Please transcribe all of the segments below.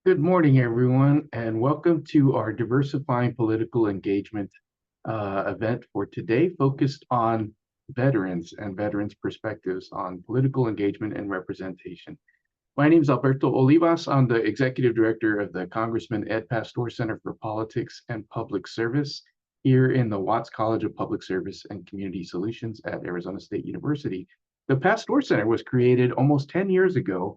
Good morning, everyone, and welcome to our Diversifying Political Engagement event for today, focused on veterans and veterans' perspectives on political engagement and representation. My name is Alberto Olivas. I'm the Executive Director of the Congressman Ed Pastor Center for Politics and Public Service here in the Watts College of Public Service and Community Solutions at Arizona State University. The Pastor Center was created almost 10 years ago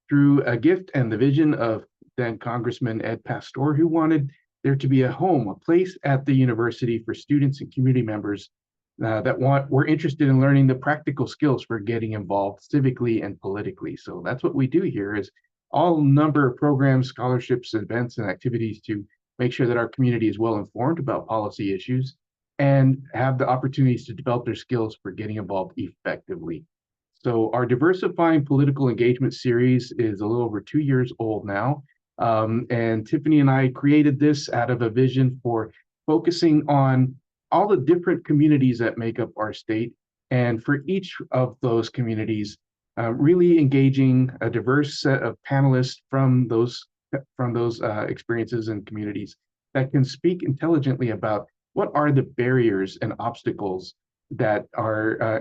through a gift and the vision of then Congressman Ed Pastor, who wanted there to be a home, a place at the university for students and community members that were interested in learning the practical skills for getting involved civically and politically. So that's what we do here is all number of programs, scholarships, events, and activities to make sure that our community is well informed about policy issues and have the opportunities to develop their skills for getting involved effectively. So our Diversifying Political Engagement Series is a little over 2 years old now. And Tiffany and I created this out of a vision for focusing on all the different communities that make up our state. And for each of those communities, really engaging a diverse set of panelists from those experiences and communities that can speak intelligently about what are the barriers and obstacles that are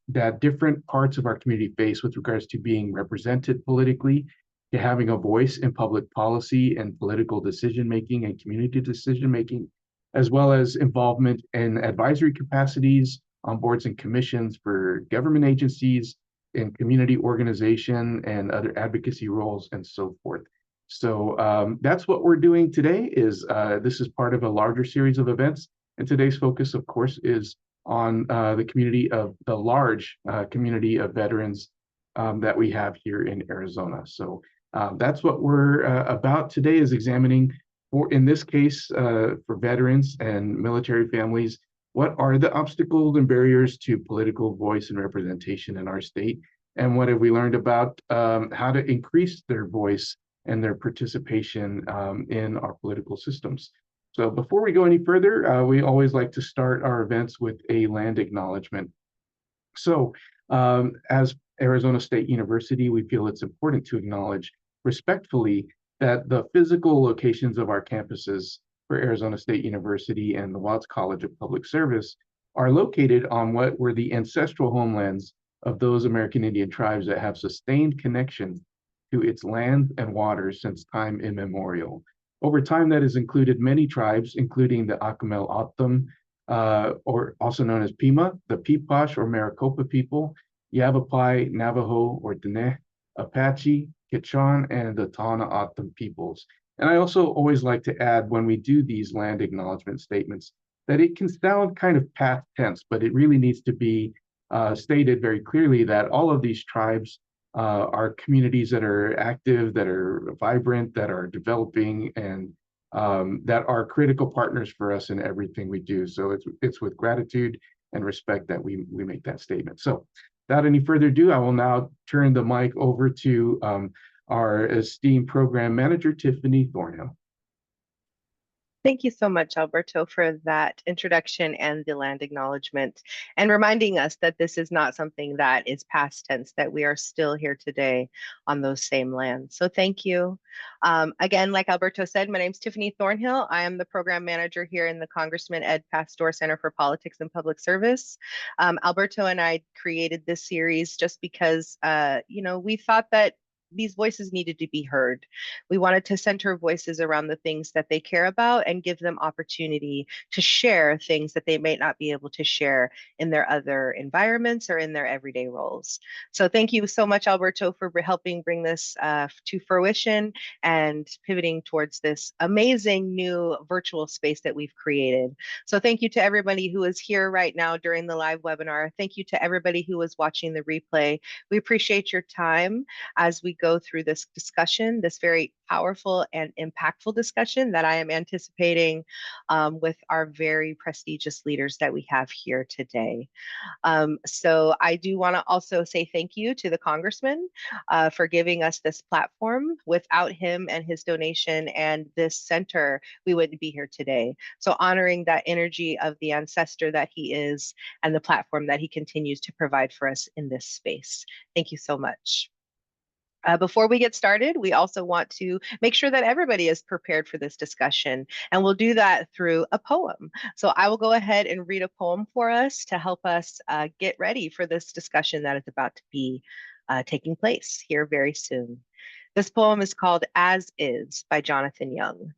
that different parts of our community face with regards to being represented politically, to having a voice in public policy and political decision making and community decision making, as well as involvement in advisory capacities on boards and commissions for government agencies, in community organization and other advocacy roles, and so forth. So that's what we're doing today. This is part of a larger series of events, and today's focus, of course, is on the large community of veterans that we have here in Arizona. So that's what we're about today, is examining, in this case, for veterans and military families, what are the obstacles and barriers to political voice and representation in our state? And what have we learned about how to increase their voice and their participation in our political systems? So before we go any further, we always like to start our events with a land acknowledgement. So as Arizona State University, we feel it's important to acknowledge respectfully that the physical locations of our campuses for Arizona State University and the Watts College of Public Service are located on what were the ancestral homelands of those American Indian tribes that have sustained connection to its land and waters since time immemorial. Over time, that has included many tribes, including the Acamel O'odham, or also known as Pima, the Peepash or Maricopa people, Yavapai, Navajo or Diné, Apache, Quechan, and the Tohono O'odham peoples. And I also always like to add, when we do these land acknowledgement statements, that it can sound kind of past tense, but it really needs to be stated very clearly that all of these tribes are communities that are active, that are vibrant, that are developing, and that are critical partners for us in everything we do. So it's with gratitude and respect that we make that statement. So without any further ado, I will now turn the mic over to our esteemed program manager, Tiffany Thornhill. Thank you so much, Alberto, for that introduction and the land acknowledgement, and reminding us that this is not something that is past tense, that we are still here today on those same lands. So thank you. Again, like Alberto said, my name is Tiffany Thornhill. I am the program manager here in the Congressman Ed Pastor Center for Politics and Public Service. Alberto and I created this series just because, we thought that these voices needed to be heard. We wanted to center voices around the things that they care about and give them opportunity to share things that they may not be able to share in their other environments or in their everyday roles. So thank you so much, Alberto, for helping bring this to fruition and pivoting towards this amazing new virtual space that we've created. So thank you to everybody who is here right now during the live webinar. Thank you to everybody who is watching the replay. We appreciate your time as we go through this discussion, this very powerful and impactful discussion that I am anticipating with our very prestigious leaders that we have here today. So I do want to also say thank you to the Congressman for giving us this platform. Without him and his donation and this center, we wouldn't be here today. So honoring that energy of the ancestor that he is and the platform that he continues to provide for us in this space. Thank you so much. Before we get started, we also want to make sure that everybody is prepared for this discussion, and we'll do that through a poem. So I will go ahead and read a poem for us to help us get ready for this discussion that is about to be taking place here very soon. This poem is called As Is by Jonathan Young.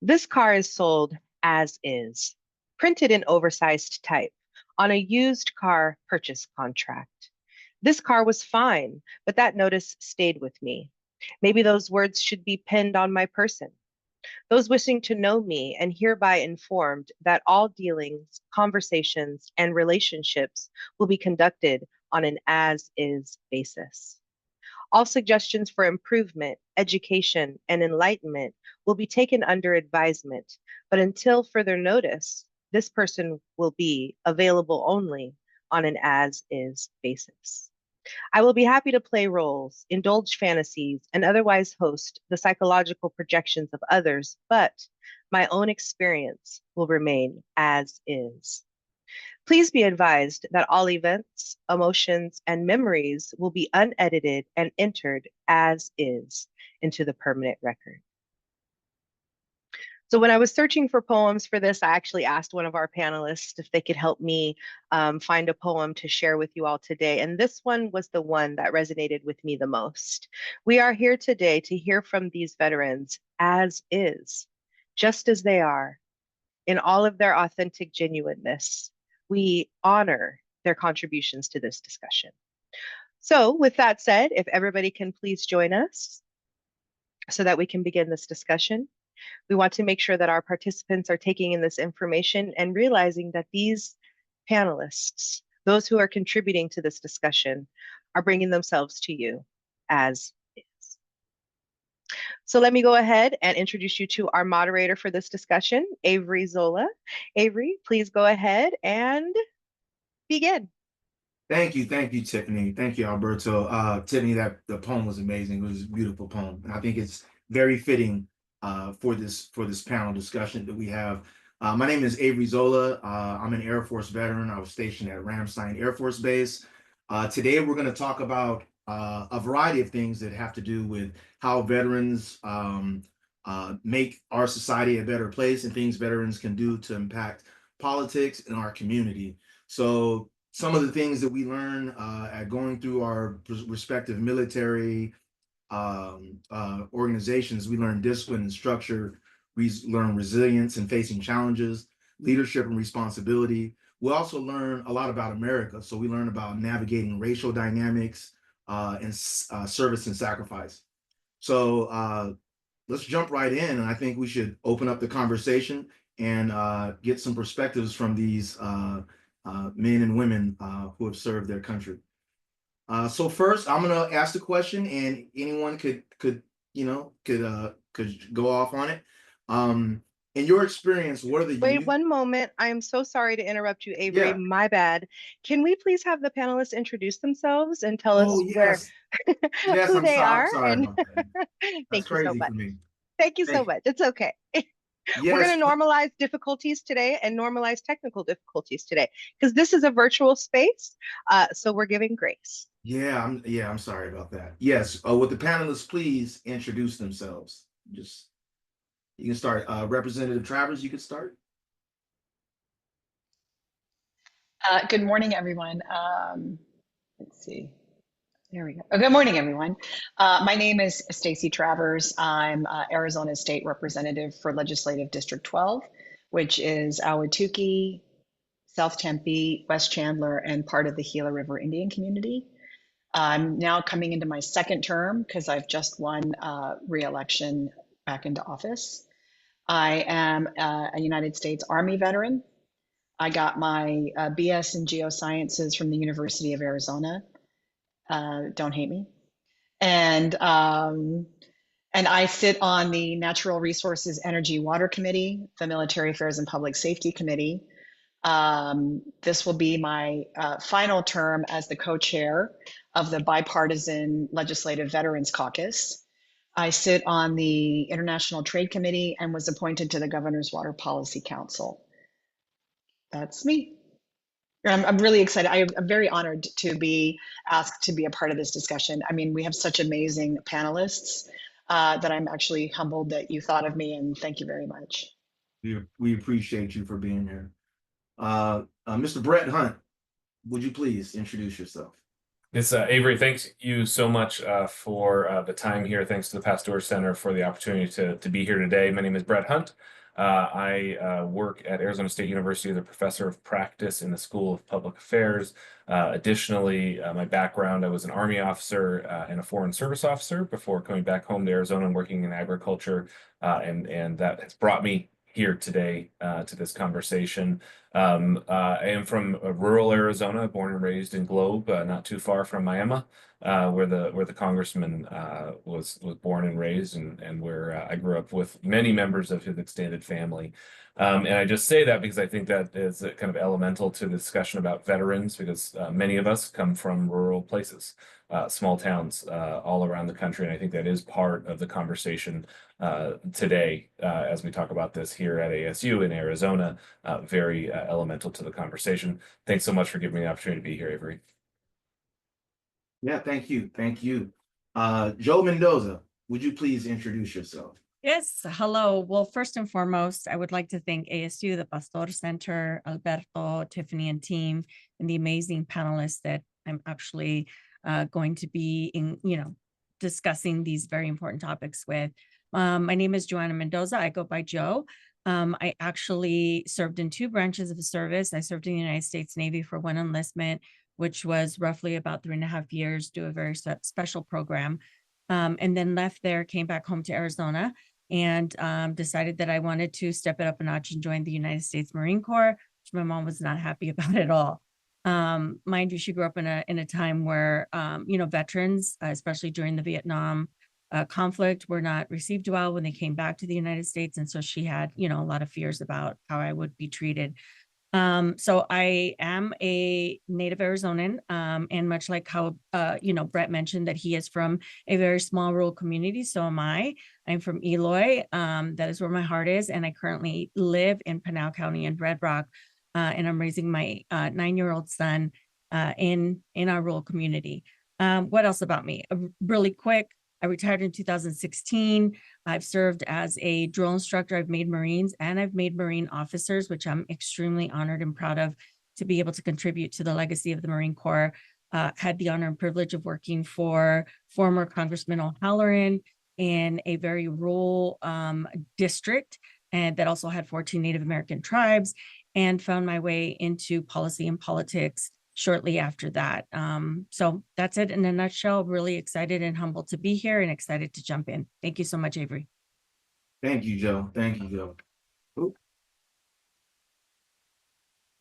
This car is sold as is, printed in oversized type on a used car purchase contract. This car was fine, but that notice stayed with me. Maybe those words should be pinned on my person. Those wishing to know me and hereby informed that all dealings, conversations, and relationships will be conducted on an as is basis. All suggestions for improvement, education, and enlightenment will be taken under advisement, but until further notice, this person will be available only on an as is basis. I will be happy to play roles, indulge fantasies, and otherwise host the psychological projections of others, but my own experience will remain as is. Please be advised that all events, emotions, and memories will be unedited and entered as is into the permanent record. So when I was searching for poems for this, I actually asked one of our panelists if they could help me find a poem to share with you all today. And this one was the one that resonated with me the most. We are here today to hear from these veterans as is, just as they are, in all of their authentic genuineness. We honor their contributions to this discussion. So with that said, if everybody can please join us so that we can begin this discussion. We want to make sure that our participants are taking in this information and realizing that these panelists, those who are contributing to this discussion, are bringing themselves to you as is. So let me go ahead and introduce you to our moderator for this discussion, Avery Zola. Avery, please go ahead and begin. Thank you, Tiffany. Thank you, Alberto. Tiffany, the poem was amazing. It was a beautiful poem, and I think it's very fitting for this panel discussion that we have. My name is Avery Zola. I'm an Air Force veteran. I was stationed at Ramstein Air Force Base. Today, we're going to talk about a variety of things that have to do with how veterans make our society a better place and things veterans can do to impact politics in our community. So some of the things that we learn at going through our respective military organizations, we learn discipline and structure, we learn resilience and facing challenges, leadership and responsibility. We also learn a lot about America. So we learn about navigating racial dynamics and service and sacrifice. So let's jump right in. And I think we should open up the conversation and get some perspectives from these men and women who have served their country. So first, I'm gonna ask the question, and anyone could go off on it. In your experience, what are the Wait one moment. I am so sorry to interrupt you, Avery. Yeah. My bad. Can we please have the panelists introduce themselves and tell Oh us where yes, yes. who they I'm are? sorry And about that. That's thank you so crazy much. for me. Thank you so Thank much. It's okay. We're Yes. going to normalize difficulties today and normalize technical difficulties today because this is a virtual space. So we're giving grace. Yeah. I'm sorry about that. Yes. Would the panelists please introduce themselves? Just you can start. Representative Travers, you could start. Good morning, everyone. Let's see. There we go. Oh, good morning, everyone. My name is Stacy Travers. I'm Arizona State Representative for Legislative District 12, which is Ahwatukee, South Tempe, West Chandler, and part of the Gila River Indian community. I'm now coming into my second term because I've just won re-election back into office. I am a United States Army veteran. I got my BS in geosciences from the University of Arizona. Don't hate me. And I sit on the Natural Resources, Energy, Water Committee, the Military Affairs and Public Safety Committee. This will be my final term as the co-chair of the Bipartisan Legislative Veterans Caucus. I sit on the International Trade Committee and was appointed to the Governor's Water Policy Council. That's me. I'm really excited. I'm very honored to be asked to be a part of this discussion. I mean, we have such amazing panelists that I'm actually humbled that you thought of me, and thank you very much. We appreciate you for being here. Mr. Brett Hunt, would you please introduce yourself? Yes, Avery, thanks you so much for the time here. Thanks to the Pasteur Center for the opportunity to be here today. My name is Brett Hunt. I work at Arizona State University as a professor of practice in the School of Public Affairs. Additionally, my background, I was an Army officer and a Foreign Service officer before coming back home to Arizona and working in agriculture. And that has brought me here today to this conversation. I am from rural Arizona, born and raised in Globe, not too far from Miami, where the congressman was born and raised, and where I grew up with many members of his extended family. And I just say that because I think that is kind of elemental to the discussion about veterans, because many of us come from rural places, small towns all around the country, and I think that is part of the conversation today as we talk about this here at ASU in Arizona. Very elemental to the conversation. Thanks so much for giving me the opportunity to be here, Avery. Yeah, thank you. Thank you. Joe Mendoza, would you please introduce yourself? Yes, hello. Well, first and foremost, I would like to thank ASU, the Pasteur Center, Alberto, Tiffany, and team, and the amazing panelists that I'm actually going to be discussing these very important topics with. My name is Joanna Mendoza. I go by Joe. I actually served in 2 branches of the service. I served in the United States Navy for 1 enlistment, which was roughly about 3.5 years, do a very special program. And then left there, came back home to Arizona, and decided that I wanted to step it up a notch and join the United States Marine Corps, which my mom was not happy about at all. Mind you, she grew up in a time where, veterans, especially during the Vietnam conflict, were not received well when they came back to the United States. And so she had, a lot of fears about how I would be treated. So I am a native Arizonan, and much like how, Brett mentioned that he is from a very small rural community, so am I. I'm from Eloy. That is where my heart is. And I currently live in Pinal County in Red Rock, and I'm raising my 9-year-old son in our rural community. What else about me? Really quick, I retired in 2016. I've served as a drill instructor. I've made Marines and I've made Marine officers, which I'm extremely honored and proud of to be able to contribute to the legacy of the Marine Corps. Had the honor and privilege of working for former Congressman O'Halloran in a very rural district, and that also had 14 Native American tribes, and found my way into policy and politics shortly after that. So that's it in a nutshell. Really excited and humbled to be here and excited to jump in. Thank you so much, Avery. Thank you, Joe. Thank you,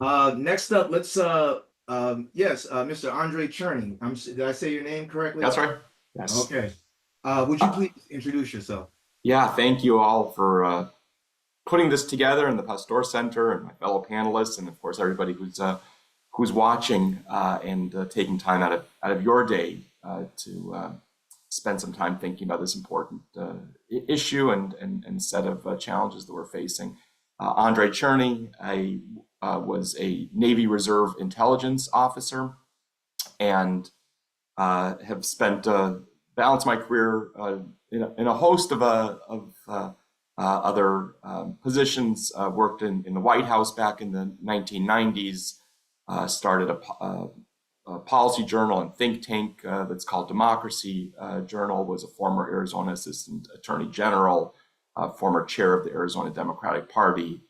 Joe. Next up, let's Mr. Andre Cherney. Did I say your name correctly? That's right. Yes. Okay. Would you please introduce yourself? Yeah, thank you all for putting this together, and the Pasteur Center and my fellow panelists, and of course everybody who's watching and taking time out of your day to spend some time thinking about this important issue and set of challenges that we're facing. Andre Cherney, I was a Navy Reserve intelligence officer, and have spent balanced my career in a host of other positions. Worked in the White House back in the 1990s. Started a policy journal and think tank that's called Democracy Journal. Was a former Arizona Assistant Attorney General, former chair of the Arizona Democratic Party.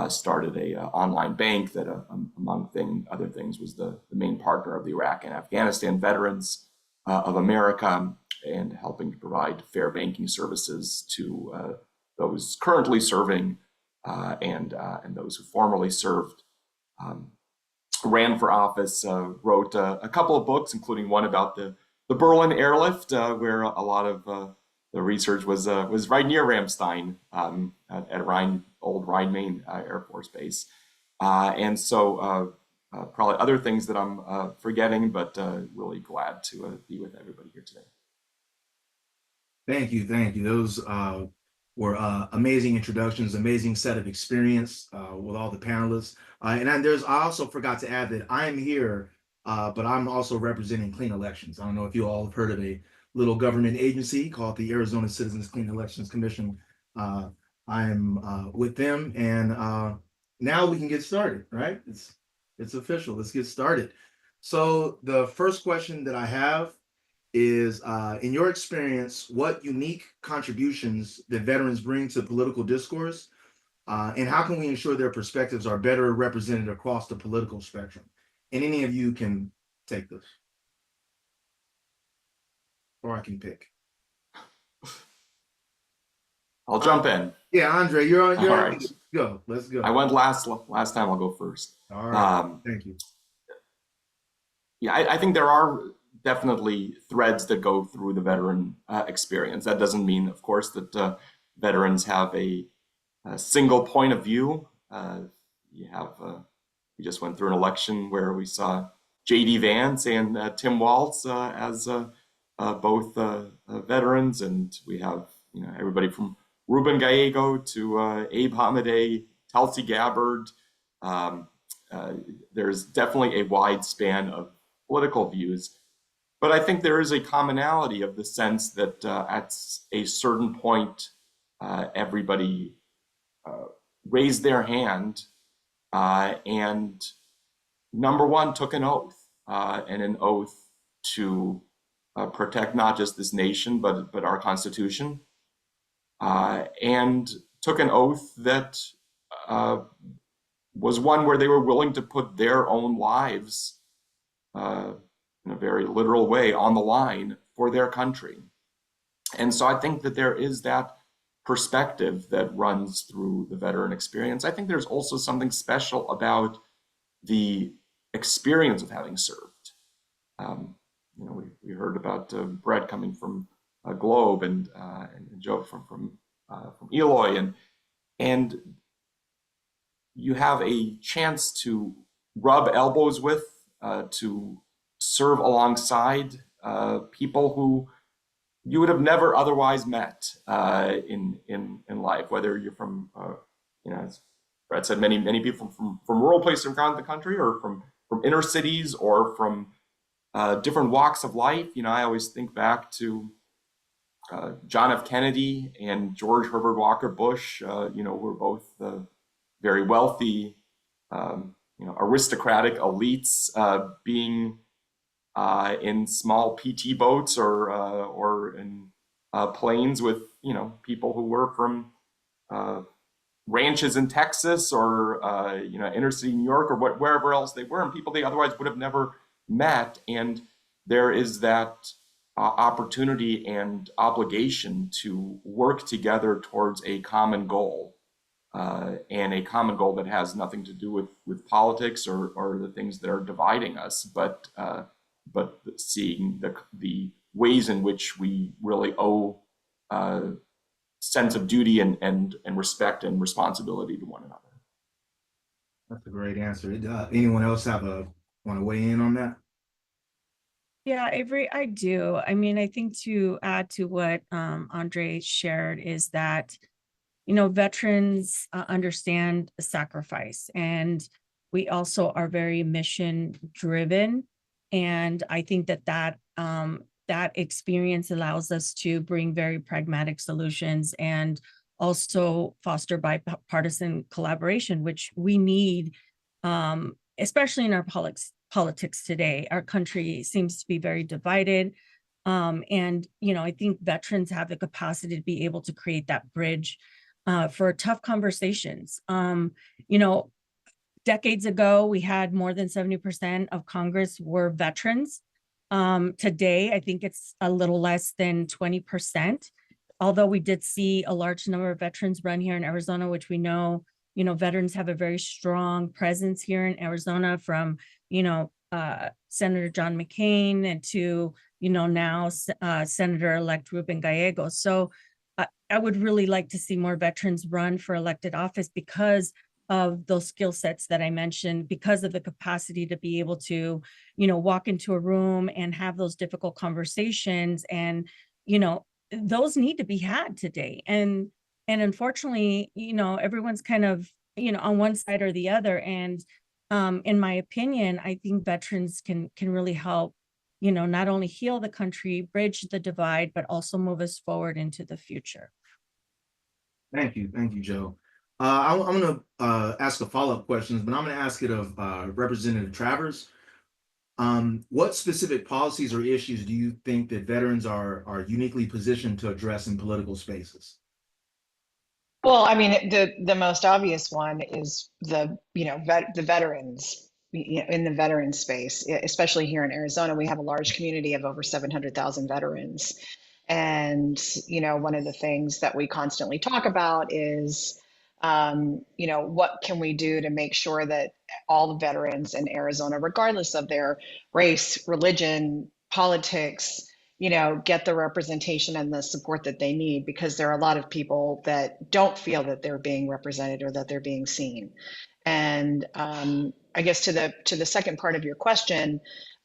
Started a online bank that, among other things, was the main partner of the Iraq and Afghanistan Veterans of America, and helping to provide fair banking services to those currently serving and those who formerly served. Ran for office, wrote a couple of books, including one about the Berlin airlift, where a lot of the research was right near Ramstein at old Rhine-Main Air Force Base. And so probably other things that I'm forgetting, but really glad to be with everybody here today. Thank you. Those were amazing introductions, amazing set of experience with all the panelists. And I also forgot to add that I am here, but I'm also representing Clean Elections. I don't know if you all have heard of a little government agency called the Arizona Citizens Clean Elections Commission. I'm with them, and now we can get started, right? It's official. Let's get started. So the first question that I have is, in your experience, what unique contributions that veterans bring to political discourse, and how can we ensure their perspectives are better represented across the political spectrum? And any of you can take this, or I can pick. I'll jump in. Yeah, Andre, you're on. All right. Go. Let's go. I went last time. I'll go first. All right. Thank you. Yeah, I think there are definitely threads that go through the veteran experience. That doesn't mean, of course, that veterans have a single point of view. We just went through an election where we saw J.D. Vance and Tim Walz as both veterans, and we have everybody from Ruben Gallego to Abe Hamadeh, Tulsi Gabbard. There's definitely a wide span of political views, but I think there is a commonality of the sense that at a certain point, everybody raised their hand and number one, took an oath, and an oath to protect not just this nation, but our Constitution, and took an oath that was one where they were willing to put their own lives in a very literal way on the line for their country. And so I think that there is that perspective that runs through the veteran experience. I think there's also something special about the experience of having served. We heard about Brett coming from Globe and Joe from Eloy, and you have a chance to rub elbows with, to serve alongside people who you would have never otherwise met in life, whether you're from, as Brett said, many people from rural places around the country, or from inner cities, or from different walks of life. I always think back to John F. Kennedy and George Herbert Walker Bush, who were both very wealthy, aristocratic elites, being in small PT boats or in planes with people who were from ranches in Texas or inner city New York or wherever else they were, and people they otherwise would have never met. And there is that opportunity and obligation to work together towards a common goal, and a common goal that has nothing to do with politics or the things that are dividing us, but seeing the ways in which we really owe sense of duty and respect and responsibility to one another. That's a great answer. Anyone else want to weigh in on that? Yeah, Avery, I do. I mean, I think to add to what Andre shared is that, veterans understand sacrifice, and we also are very mission driven. And I think that experience allows us to bring very pragmatic solutions and also foster bipartisan collaboration, which we need, especially in our politics today. Our country seems to be very divided. And, I think veterans have the capacity to be able to create that bridge for tough conversations. Decades ago, we had more than 70% of Congress were veterans. Today, I think it's a little less than 20%, although we did see a large number of veterans run here in Arizona, which we know, veterans have a very strong presence here in Arizona, from, Senator John McCain and to, now Senator-elect Ruben Gallego. So I would really like to see more veterans run for elected office because of those skill sets that I mentioned, because of the capacity to be able to, walk into a room and have those difficult conversations. And, those need to be had today. And And unfortunately, everyone's kind of, on one side or the other. And in my opinion, I think veterans can really help, not only heal the country, bridge the divide, but also move us forward into the future. Thank you, Joe. I'm going to ask a follow-up questions, but I'm going to ask it of Representative Travers. What specific policies or issues do you think that veterans are uniquely positioned to address in political spaces? Well, I mean, the most obvious one is the veterans, in the veteran space, especially here in Arizona. We have a large community of over 700,000 veterans. And, one of the things that we constantly talk about is, what can we do to make sure that all the veterans in Arizona, regardless of their race, religion, politics, get the representation and the support that they need, because there are a lot of people that don't feel that they're being represented or that they're being seen. And I guess to the second part of your question,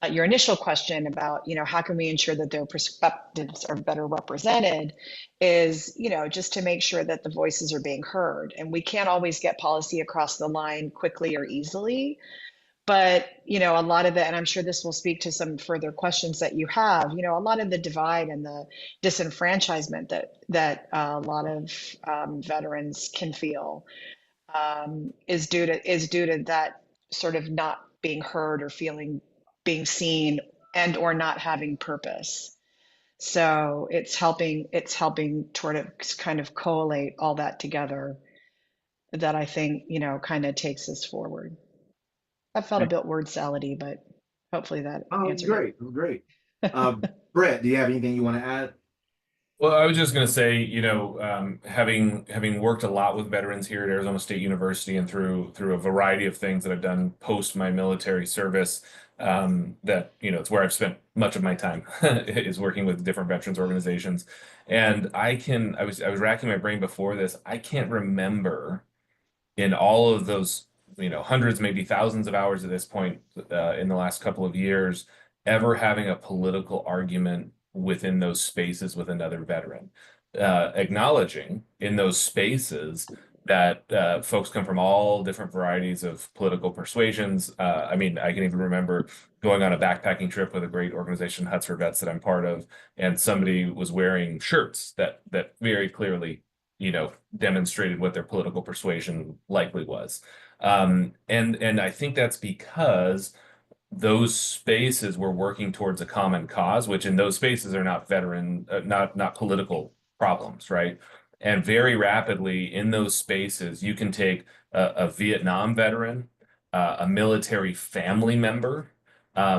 your initial question about, how can we ensure that their perspectives are better represented, is, just to make sure that the voices are being heard. And we can't always get policy across the line quickly or easily. But, a lot of and I'm sure this will speak to some further questions that you have, a lot of the divide and the disenfranchisement that a lot of veterans can feel is due to that sort of not being heard or being seen and or not having purpose. So it's helping toward it kind of collate all that together, that I think, kind of takes us forward. I felt a bit word salady, but hopefully that answered it. It was great. Brett, do you have anything you want to add? Well, I was just going to say, having worked a lot with veterans here at Arizona State University and through a variety of things that I've done post my military service, that it's where I've spent much of my time is working with different veterans organizations. And I was racking my brain before this. I can't remember in all of those, hundreds, maybe thousands of hours at this point in the last couple of years, ever having a political argument within those spaces with another veteran, acknowledging in those spaces that folks come from all different varieties of political persuasions. I mean, I can even remember going on a backpacking trip with a great organization, Huts for Vets, that I'm part of, and somebody was wearing shirts that very clearly, demonstrated what their political persuasion likely was. And I think that's because those spaces were working towards a common cause, which in those spaces are not not political problems, right? And very rapidly in those spaces, you can take a Vietnam veteran, a military family member,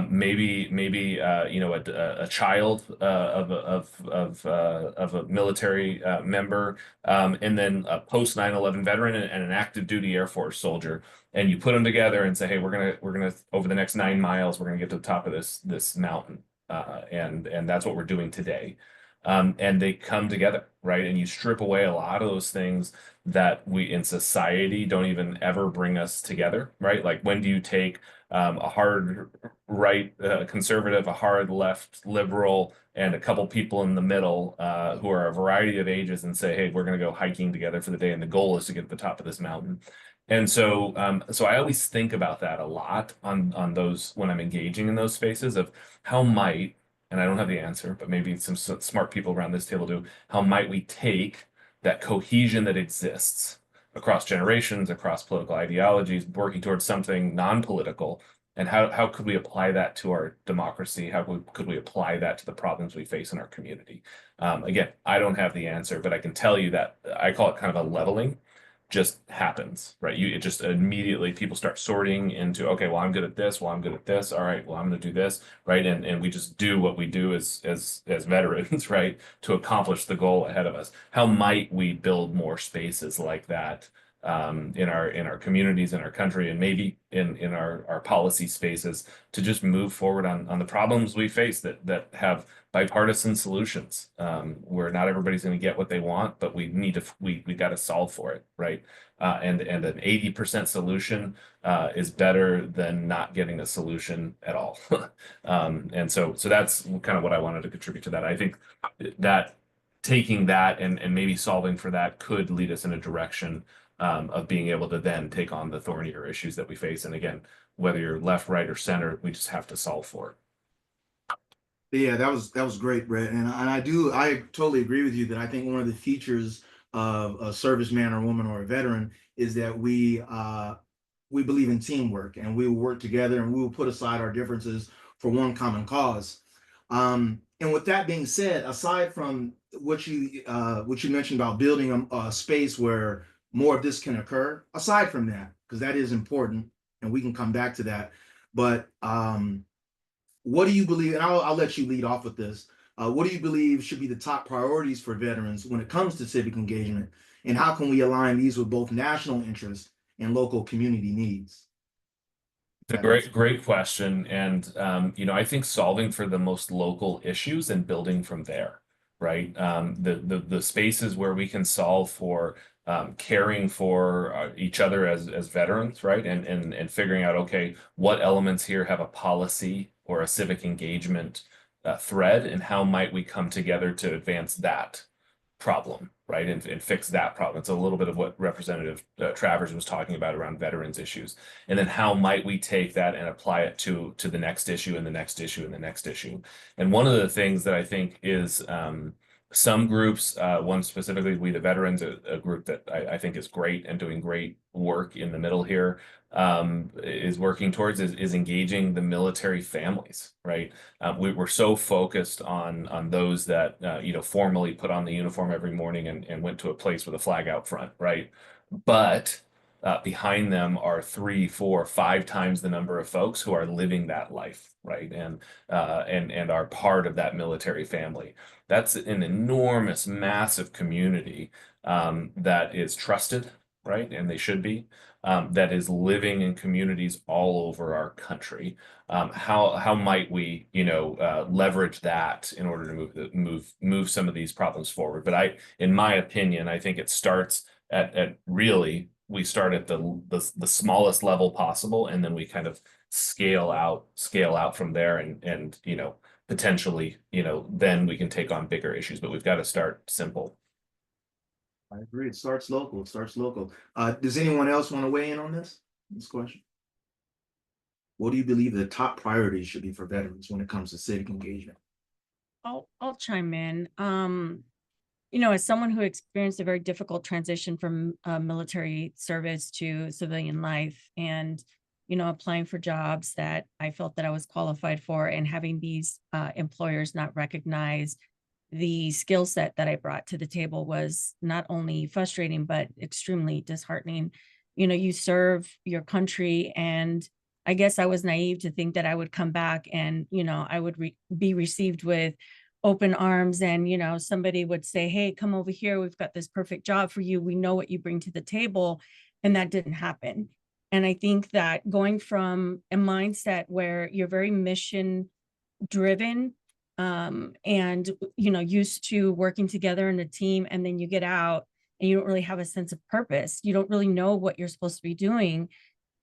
maybe a child of a military member, and then a post 9/11 veteran and an active duty Air Force soldier, and you put them together and say, hey, we're gonna over the next 9 miles, we're gonna get to the top of this mountain, and that's what we're doing today. And they come together, right? And you strip away a lot of those things that we in society don't even ever bring us together, right? Like, when do you take a hard right conservative, a hard left liberal, and a couple people in the middle who are a variety of ages, and say, hey, we're going to go hiking together for the day, and the goal is to get to the top of this mountain. And so I always think about that a lot on those, when I'm engaging in those spaces, of how might, and I don't have the answer, but maybe some smart people around this table do, how might we take that cohesion that exists across generations, across political ideologies, working towards something non-political, and how could we apply that to our democracy? How could we apply that to the problems we face in our community? Again, I don't have the answer, but I can tell you that I call it kind of a leveling just happens, right? It just immediately, people start sorting into, okay, well, I'm good at this. Well, I'm good at this. All right, well, I'm going to do this, right? And we just do what we do as veterans, right, to accomplish the goal ahead of us. How might we build more spaces like that in our communities, in our country, and maybe in our policy spaces, to just move forward on the problems we face that have bipartisan solutions, where not everybody's going to get what they want, but we got to solve for it, right? And an 80% solution is better than not getting a solution at all. And so that's kind of what I wanted to contribute to that. I think that taking that and maybe solving for that could lead us in a direction of being able to then take on the thornier issues that we face. And again, whether you're left, right, or center, we just have to solve for it. Yeah, that was great, Brett. And I totally agree with you that I think one of the features of a serviceman or woman or a veteran is that we believe in teamwork, and we will work together, and we will put aside our differences for one common cause. And with that being said, aside from what you mentioned about building a space where more of this can occur, aside from that, because that is important, and we can come back to that. But what do you believe? And I'll let you lead off with this. What do you believe should be the top priorities for veterans when it comes to civic engagement, and how can we align these with both national interests and local community needs? It's a great question. And, I think solving for the most local issues and building from there, right? The spaces where we can solve for caring for each other as veterans, right? And figuring out, okay, what elements here have a policy or a civic engagement thread, and how might we come together to advance that problem, right? And fix that problem. It's a little bit of what Representative Travers was talking about around veterans issues. And then how might we take that and apply it to the next issue and the next issue and the next issue? And one of the things that I think is some groups, one specifically, We the Veterans, a group that I think is great and doing great work in the middle here, is working towards is engaging the military families, right? We're so focused on those that formally put on the uniform every morning and went to a place with a flag out front, right? But behind them are 3, 4, 5 times the number of folks who are living that life, right? And are part of that military family. That's an enormous, massive community that is trusted, right? And they should be. That is living in communities all over our country. How might we, leverage that in order to move some of these problems forward? But in my opinion, I think it starts at really, we start at the smallest level possible, and then we kind of scale out from there, and potentially, then we can take on bigger issues. But we've got to start simple. I agree. It starts local. It starts local. Does anyone else want to weigh in on this question? What do you believe the top priorities should be for veterans when it comes to civic engagement? I'll chime in. As someone who experienced a very difficult transition from military service to civilian life, and applying for jobs that I felt that I was qualified for, and having these employers not recognize the skill set that I brought to the table, was not only frustrating, but extremely disheartening. You serve your country, and I guess I was naive to think that I would come back and, I would be received with open arms, and, somebody would say, hey, come over here. We've got this perfect job for you. We know what you bring to the table. And that didn't happen. And I think that going from a mindset where you're very mission driven, and used to working together in a team, and then you get out and you don't really have a sense of purpose. You don't really know what you're supposed to be doing,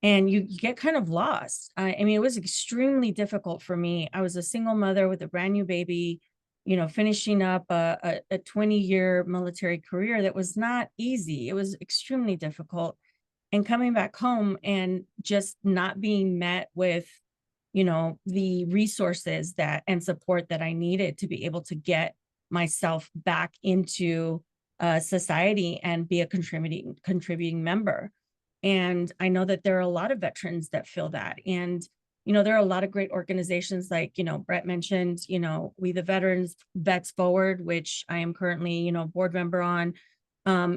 and you get kind of lost. I mean, it was extremely difficult for me. I was a single mother with a brand new baby, finishing up a 20-year military career that was not easy. It was extremely difficult. And coming back home and just not being met with the resources and support that I needed to be able to get myself back into society and be a contributing member. And I know that there are a lot of veterans that feel that. And, there are a lot of great organizations like, Brett mentioned, We the Veterans, Vets Forward, which I am currently, board member on,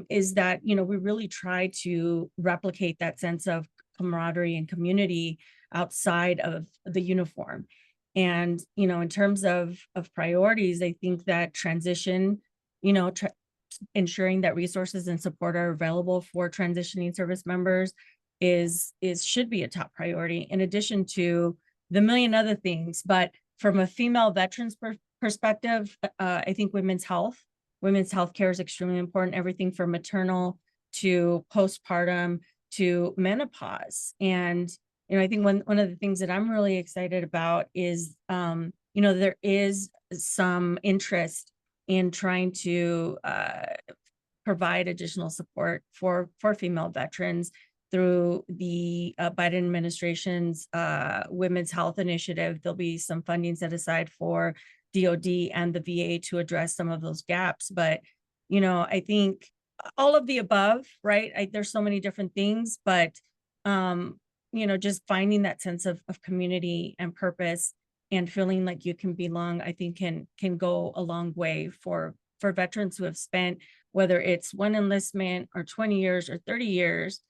is that, we really try to replicate that sense of camaraderie and community outside of the uniform. And, in terms of priorities, I think that transition, ensuring that resources and support are available for transitioning service members should be a top priority, in addition to the million other things. But from a female veterans perspective, I think women's health care is extremely important. Everything from maternal to postpartum to menopause. And I think one of the things that I'm really excited about is there is some interest in trying to provide additional support for female veterans through the Biden administration's Women's Health Initiative. There'll be some funding set aside for DOD and the VA to address some of those gaps. But, you know, I think all of the above, right? There's so many different things, but, you know, just finding that sense of community and purpose and feeling like you can belong, I think can go a long way for veterans who have spent, whether it's one enlistment or 20 years or 30 years,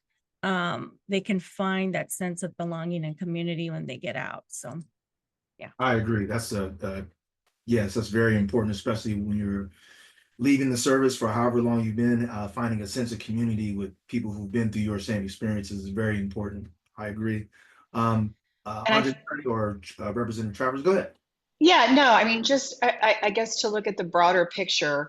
they can find that sense of belonging and community when they get out. So, yeah. I agree. That's yes, that's very important, especially when you're leaving the service for however long you've been. Finding a sense of community with people who've been through your same experiences is very important. I agree. Andre or Representative Travers, go ahead. Yeah, no, I mean, just I guess to look at the broader picture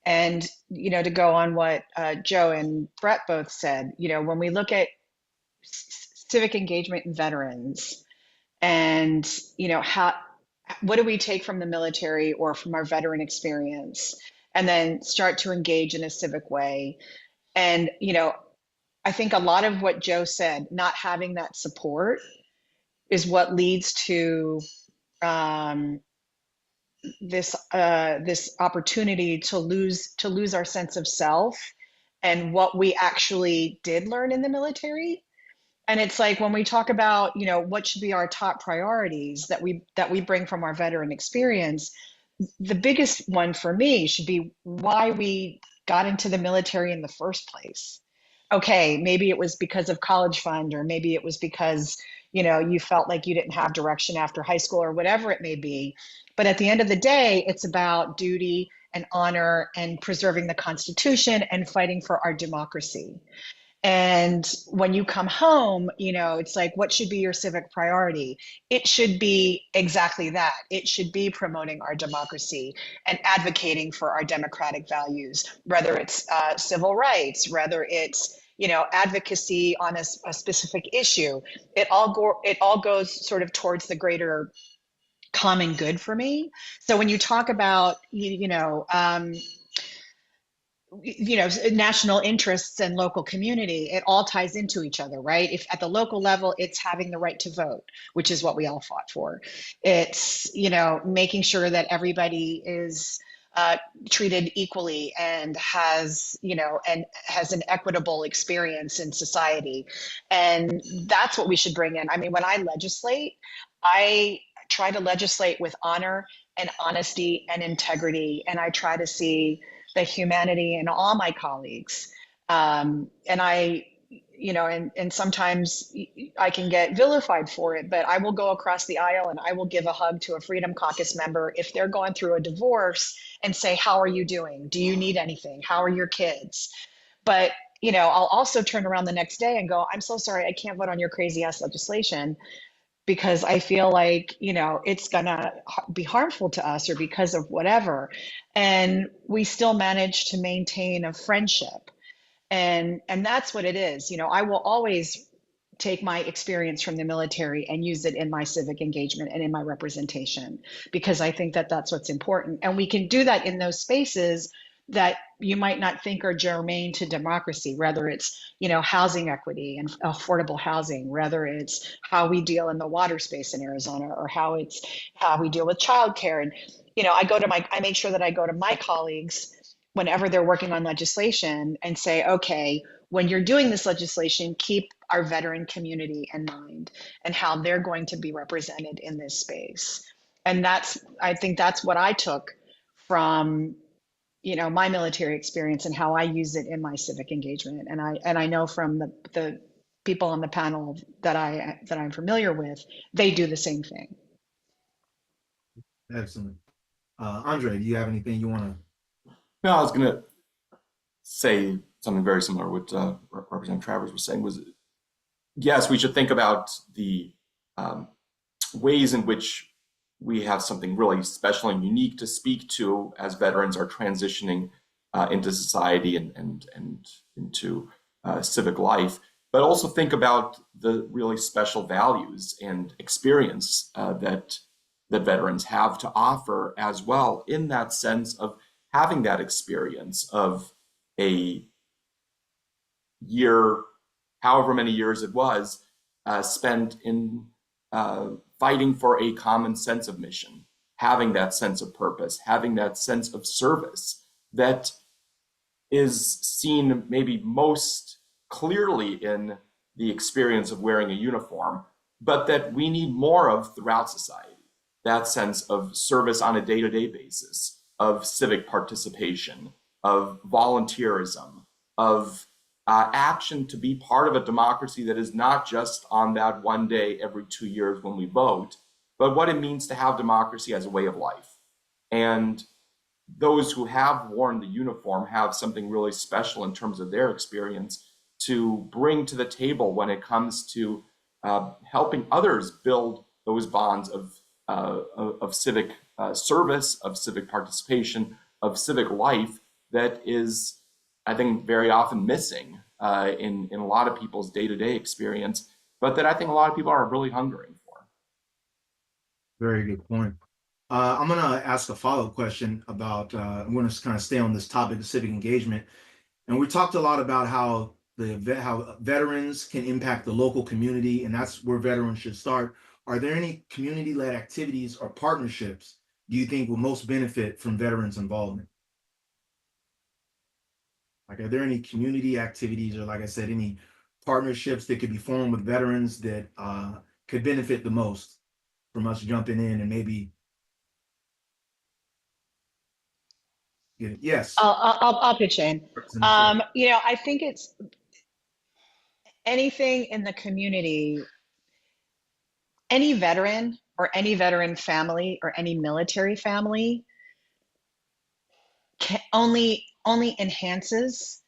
and, you know, to go on what Joe and Brett both said, you know, when we look at civic engagement in veterans and, you know, what do we take from the military or from our veteran experience and then start to engage in a civic way. And, you know, I think a lot of what Joe said, not having that support is what leads to this opportunity to lose our sense of self and what we actually did learn in the military. And it's like when we talk about, you know, what should be our top priorities that we bring from our veteran experience, the biggest one for me should be why we got into the military in the first place. Okay, maybe it was because of college fund, or maybe it was because, you know, you felt like you didn't have direction after high school or whatever it may be. But at the end of the day, it's about duty and honor and preserving the Constitution and fighting for our democracy. And when you come home, you know, it's like, what should be your civic priority? It should be exactly that. It should be promoting our democracy and advocating for our democratic values, whether it's civil rights, whether it's, you know, advocacy on a specific issue. It all goes sort of towards the greater common good for me. So when you talk about, national interests and local community, it all ties into each other, right? If at the local level, it's having the right to vote, which is what we all fought for. It's, you know, making sure that everybody is treated equally and has an equitable experience in society. And that's what we should bring in. I mean, when I legislate, I try to legislate with honor and honesty and integrity. And I try to see the humanity in all my colleagues. And I, you know, and sometimes I can get vilified for it, but I will go across the aisle and I will give a hug to a Freedom Caucus member if they're going through a divorce and say, how are you doing? Do you need anything? How are your kids? But, you know, I'll also turn around the next day and go, I'm so sorry, I can't vote on your crazy ass legislation, because I feel like, you know, it's gonna be harmful to us or because of whatever. And we still manage to maintain a friendship. And that's what it is. You know, I will always take my experience from the military and use it in my civic engagement and in my representation, because I think that that's what's important. And we can do that in those spaces that you might not think are germane to democracy, whether it's, you know, housing equity and affordable housing, whether it's how we deal in the water space in Arizona, or how we deal with childcare. And, you know, I make sure that I go to my colleagues whenever they're working on legislation and say, okay, when you're doing this legislation, keep our veteran community in mind and how they're going to be represented in this space. And I think that's what I took from, you know, my military experience and how I use it in my civic engagement. And I know from the people on the panel that I'm familiar with, they do the same thing. Excellent. Andre, do you have anything you want to? No, I was going to say something very similar to what Representative Travers was saying. Was, yes, we should think about the ways in which we have something really special and unique to speak to as veterans are transitioning into society and into civic life, but also think about the really special values and experience that veterans have to offer as well, in that sense of having that experience of a year, however many years it was, spent in fighting for a common sense of mission, having that sense of purpose, having that sense of service that is seen maybe most clearly in the experience of wearing a uniform, but that we need more of throughout society. That sense of service on a day-to-day basis, of civic participation, of volunteerism, of action to be part of a democracy that is not just on that one day every 2 years when we vote, but what it means to have democracy as a way of life. And those who have worn the uniform have something really special in terms of their experience to bring to the table when it comes to helping others build those bonds of civic service, of civic participation, of civic life that is, I think, very often missing in a lot of people's day-to-day experience, but that I think a lot of people are really hungering for. Very good point. I'm going to ask a follow-up question about, I'm going to kind of stay on this topic of civic engagement. And we talked a lot about how how veterans can impact the local community, and that's where veterans should start. Are there any community-led activities or partnerships do you think will most benefit from veterans' involvement? Like, are there any community activities or, like I said, any partnerships that could be formed with veterans that could benefit the most from us jumping in and maybe yes. I'll pitch in. I think it's anything in the community, any veteran or any veteran family or any military family only enhances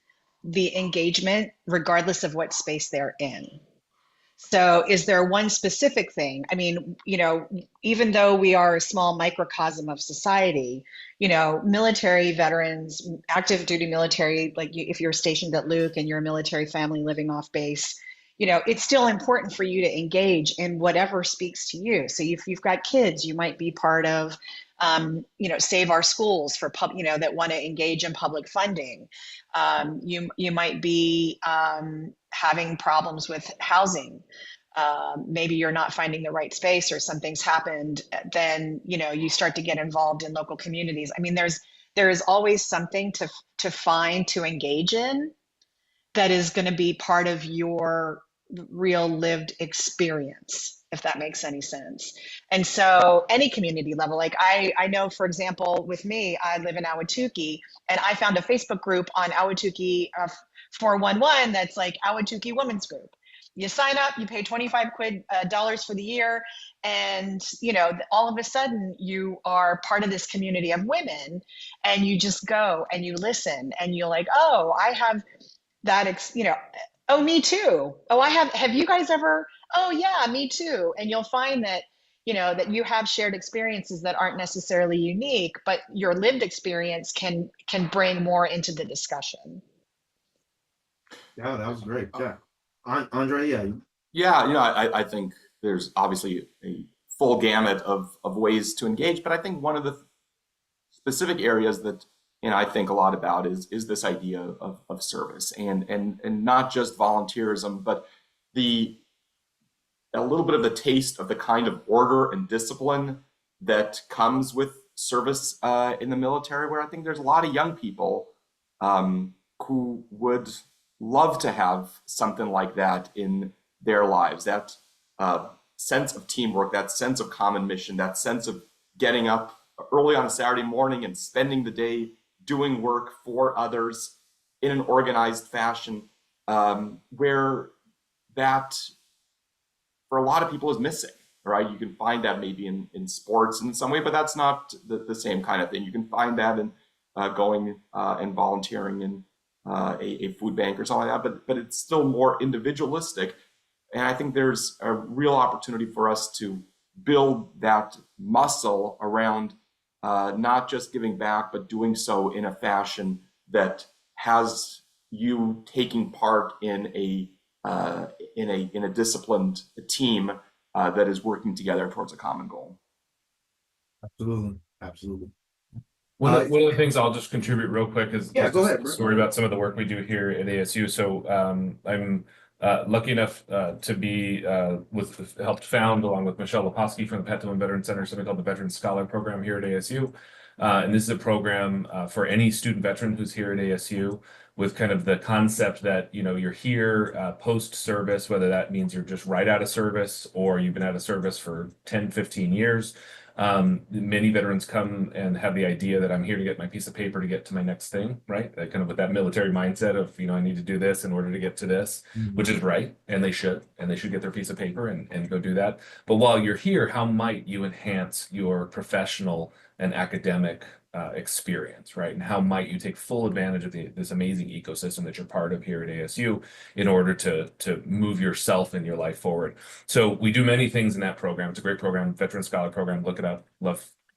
the engagement regardless of what space they're in. So is there one specific thing? I mean, even though we are a small microcosm of society, military veterans, active duty military, like if you're stationed at Luke and you're a military family living off base, it's still important for you to engage in whatever speaks to you. So if you've got kids, you might be part of, Save Our Schools for that want to engage in public funding. You might be having problems with housing. Maybe you're not finding the right space or something's happened, then you start to get involved in local communities. I mean, there is always something to find to engage in that is going to be part of your real lived experience, if that makes any sense. And so any community level, like I know, for example, with me, I live in Ahwatukee, and I found a Facebook group on Ahwatukee 411 that's like Ahwatukee Women's Group. You sign up, you pay $25 for the year, and all of a sudden you are part of this community of women, and you just go and you listen, and you're like, oh, I have that, oh, me too. Oh, have you guys ever, oh yeah, me too. And you'll find that, that you have shared experiences that aren't necessarily unique, but your lived experience can bring more into the discussion. Yeah, that was great. Yeah. Andre, yeah. Yeah, I think there's obviously a full gamut of ways to engage, but I think one of the specific areas that I think a lot about is this idea of service and not just volunteerism, but a little bit of the taste of the kind of order and discipline that comes with service in the military, where I think there's a lot of young people who would love to have something like that in their lives, that sense of teamwork, that sense of common mission, that sense of getting up early on a Saturday morning and spending the day doing work for others in an organized fashion, where that for a lot of people is missing, right? You can find that maybe in sports in some way, but that's not the same kind of thing. You can find that in going and volunteering in a food bank or something like that, but it's still more individualistic. And I think there's a real opportunity for us to build that muscle around not just giving back, but doing so in a fashion that has you taking part in a disciplined team that is working together towards a common goal. Absolutely. One of the things I'll just contribute real quick is Yeah, just go a ahead, bro. story about some of the work we do here at ASU. So I'm lucky enough to be helped found, along with Michelle Leposki from the Pat Dillon Veteran Center, something called the Veteran Scholar Program here at ASU. And this is a program for any student veteran who's here at ASU, with kind of the concept that, you know, you're here post-service, whether that means you're just right out of service or you've been out of service for 10, 15 years. Many veterans come and have the idea that I'm here to get my piece of paper to get to my next thing, right? Kind of with that military mindset of, you know, I need to do this in order to get to this, which is right. And they should get their piece of paper and go do that. But while you're here, how might you enhance your professional and academic experience, right? And how might you take full advantage of this amazing ecosystem that you're part of here at ASU in order to move yourself and your life forward? So we do many things in that program. It's a great program, Veteran Scholar Program. Look it up.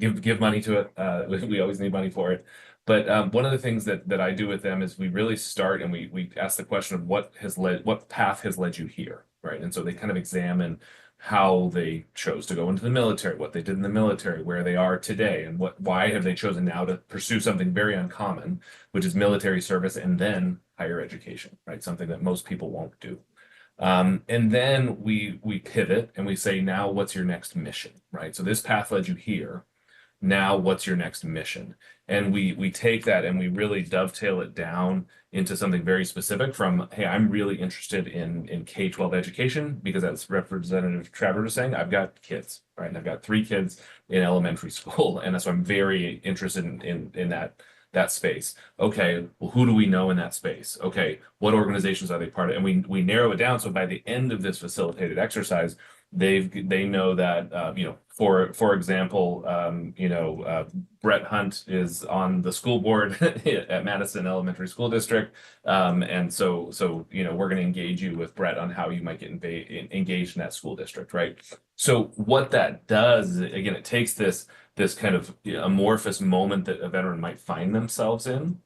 Give money to it. We always need money for it. But one of the things that I do with them is we really start and we ask the question of what path has led you here, right? And so they kind of examine how they chose to go into the military, what they did in the military, where they are today, and why have they chosen now to pursue something very uncommon, which is military service and then higher education, right? Something that most people won't do. And then we pivot and we say, now what's your next mission, right? So this path led you here. Now what's your next mission? And we take that and we really dovetail it down into something very specific from, hey, I'm really interested in K-12 education, because as Representative Travers was saying, I've got kids, right? And I've got 3 kids in elementary school. And so I'm very interested in that space. Okay, well, who do we know in that space? Okay, what organizations are they part of? And we narrow it down. So by the end of this facilitated exercise, they know that, you know, for example, Brett Hunt is on the school board at Madison Elementary School District. And so, you know, we're going to engage you with Brett on how you might get engaged in that school district, right? So what that does is, again, it takes this kind of amorphous moment that a veteran might find themselves in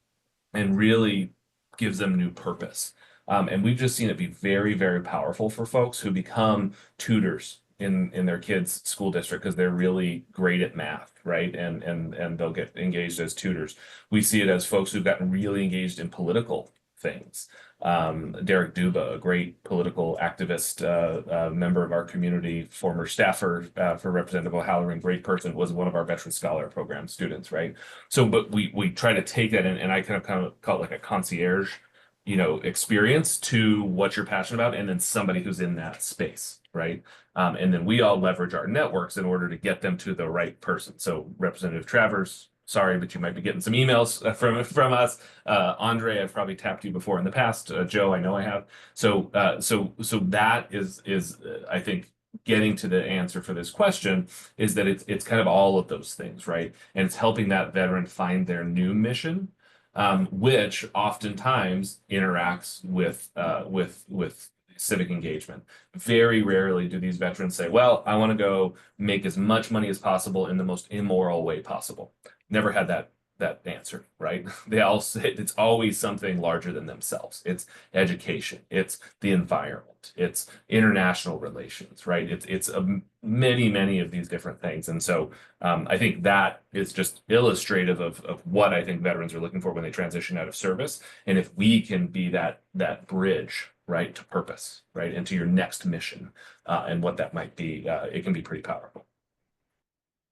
and really gives them new purpose. And we've just seen it be very, very powerful for folks who become tutors in their kids' school district because they're really great at math, right? And they'll get engaged as tutors. We see it as folks who've gotten really engaged in political things. Derek Duba, a great political activist, member of our community, former staffer for Representative O'Halloran, great person, was one of our Veteran Scholar Program students, right? So, but we try to take that and I kind of call it like a concierge, you know, experience to what you're passionate about, and then somebody who's in that space, right? And then we all leverage our networks in order to get them to the right person. So Representative Travers, sorry, but you might be getting some emails from us. Andre, I've probably tapped you before in the past. Joe, I know I have. So that is I think getting to the answer for this question is that it's kind of all of those things, right? And it's helping that veteran find their new mission, which oftentimes interacts with civic engagement. Very rarely do these veterans say, well, I want to go make as much money as possible in the most immoral way possible. Never had that answer, right? They all say it's always something larger than themselves. It's education, it's the environment, it's international relations, right? It's many of these different things. And so I think that is just illustrative of what I think veterans are looking for when they transition out of service. And if we can be that bridge, right, to purpose, right, and to your next mission, and what that might be, it can be pretty powerful.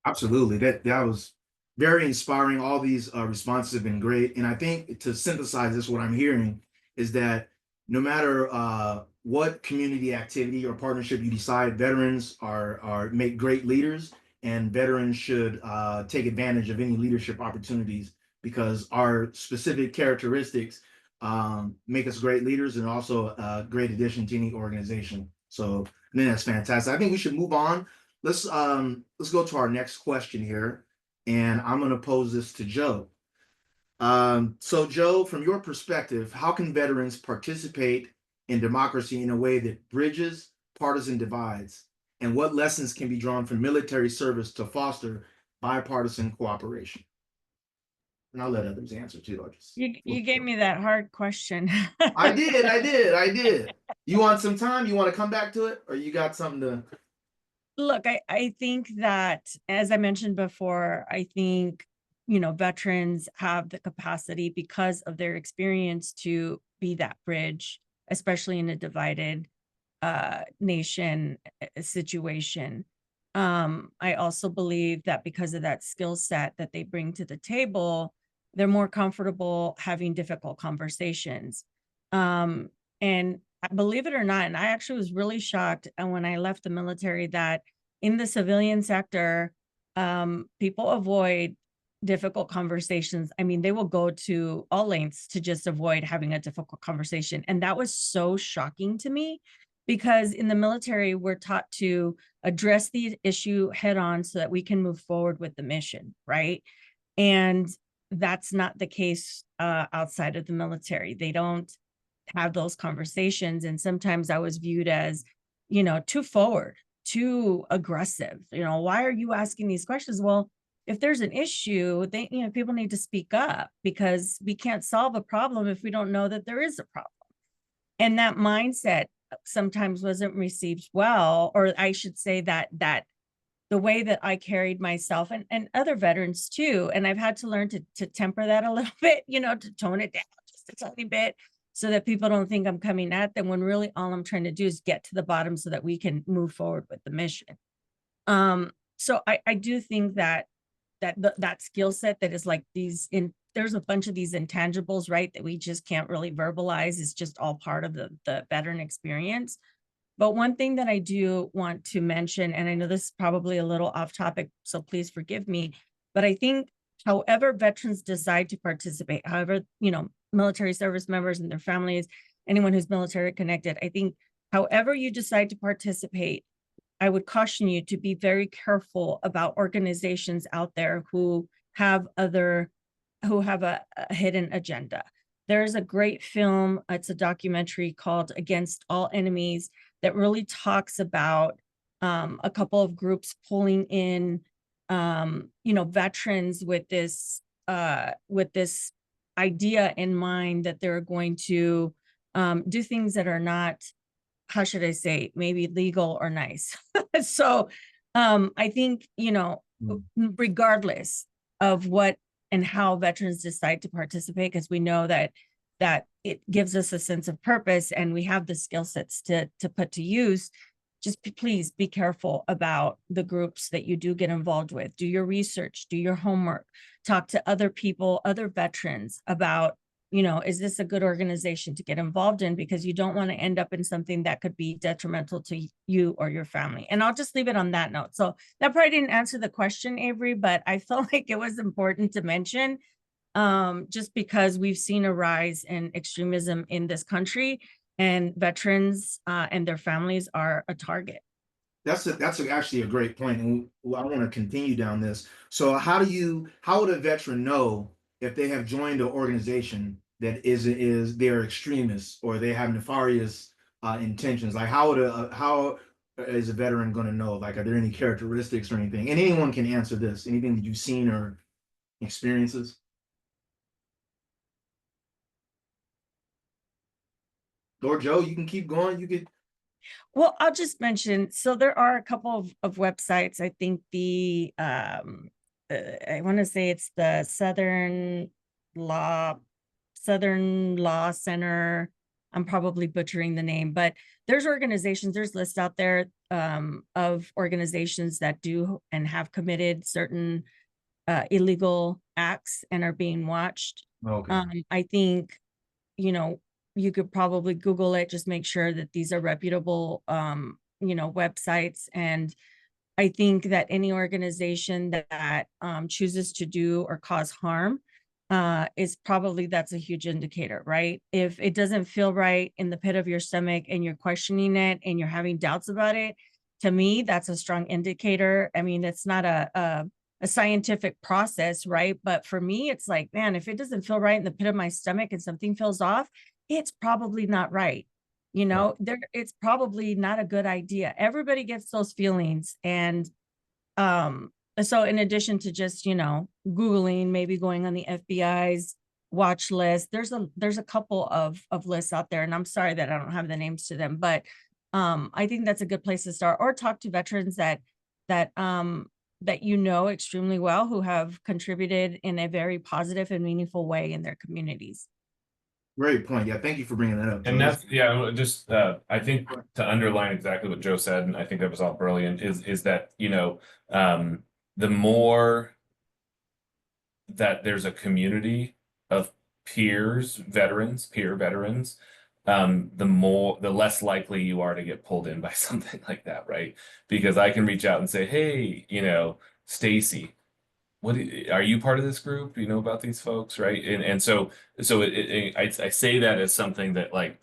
Absolutely. That was very inspiring. All these responses have been great. And I think to synthesize this, what I'm hearing is that no matter what community activity or partnership you decide, veterans make great leaders, and veterans should take advantage of any leadership opportunities, because our specific characteristics make us great leaders and also a great addition to any organization. So I think that's fantastic. I think we should move on. Let's go to our next question here, and I'm going to pose this to Joe. So Joe, from your perspective, how can veterans participate in democracy in a way that bridges partisan divides, and what lessons can be drawn from military service to foster bipartisan cooperation? And I'll let others answer too. You gave me that hard question. I did. You want some time? You want to come back to it, or you got something to? Look, I think that, as I mentioned before, I think veterans have the capacity because of their experience to be that bridge, especially in a divided nation situation. I also believe that because of that skill set that they bring to the table, they're more comfortable having difficult conversations. And believe it or not, and I actually was really shocked when I left the military that in the civilian sector, people avoid difficult conversations. I mean, they will go to all lengths to just avoid having a difficult conversation. And that was so shocking to me, because in the military, we're taught to address the issue head on so that we can move forward with the mission, right? And that's not the case outside of the military. They don't have those conversations. And sometimes I was viewed as, too forward, too aggressive. Why are you asking these questions? Well, if there's an issue, people need to speak up, because we can't solve a problem if we don't know that there is a problem. And that mindset sometimes wasn't received well, or I should say that the way that I carried myself and other veterans too. And I've had to learn to temper that a little bit, to tone it down just a tiny bit, so that people don't think I'm coming at them, when really all I'm trying to do is get to the bottom so that we can move forward with the mission. So I do think that skill set that is like there's a bunch of these intangibles, right, that we just can't really verbalize, is just all part of the veteran experience. But one thing that I do want to mention, and I know this is probably a little off topic, so please forgive me, but I think however veterans decide to participate, however, military service members and their families, anyone who's military connected, I think however you decide to participate, I would caution you to be very careful about organizations out there who have a hidden agenda. There's a great film, it's a documentary called Against All Enemies, that really talks about a couple of groups pulling in, veterans with this idea in mind that they're going to do things that are not, how should I say, maybe legal or nice. So I think, regardless of what and how veterans decide to participate, because we know that it gives us a sense of purpose and we have the skill sets to put to use, just please be careful about the groups that you do get involved with. Do your research, do your homework, talk to other people, other veterans about, is this a good organization to get involved in? Because you don't want to end up in something that could be detrimental to you or your family. And I'll just leave it on that note. So that probably didn't answer the question, Avery, but I felt like it was important to mention, just because we've seen a rise in extremism in this country, and veterans and their families are a target. That's actually a great point, and I want to continue down this. So how would a veteran know if they have joined an organization that is they're extremists or they have nefarious intentions? Like how is a veteran going to know? Like, are there any characteristics or anything? And anyone can answer this. Anything that you've seen or experiences? Or Joe, you can keep going. You could. Well, I'll just mention, so there are a couple of websites. I think I want to say it's the Southern Law Center. I'm probably butchering the name, but there's lists out there of organizations that do and have committed certain illegal acts and are being watched. Okay. I think, you could probably Google it, just make sure that these are reputable, websites. And I think that any organization that chooses to do or cause harm that's a huge indicator, right? If it doesn't feel right in the pit of your stomach and you're questioning it and you're having doubts about it, to me, that's a strong indicator. I mean, it's not a scientific process, right? But for me, it's like, man, if it doesn't feel right in the pit of my stomach and something feels off, it's probably not right. It's probably not a good idea. Everybody gets those feelings. And so in addition to just, Googling, maybe going on the FBI's watch list, there's a couple of lists out there, and I'm sorry that I don't have the names to them, but I think that's a good place to start, or talk to veterans that that you know extremely well who have contributed in a very positive and meaningful way in their communities. Great point. Yeah, thank you for bringing that up, Joe. And that's, yeah, just I think to underline exactly what Joe said, and I think that was all brilliant, is that, you know, the more that there's a community of peers, peer veterans, the less likely you are to get pulled in by something like that, right? Because I can reach out and say, hey, you know, Stacy, are you part of this group? Do you know about these folks, right? And so I say that as something that, like,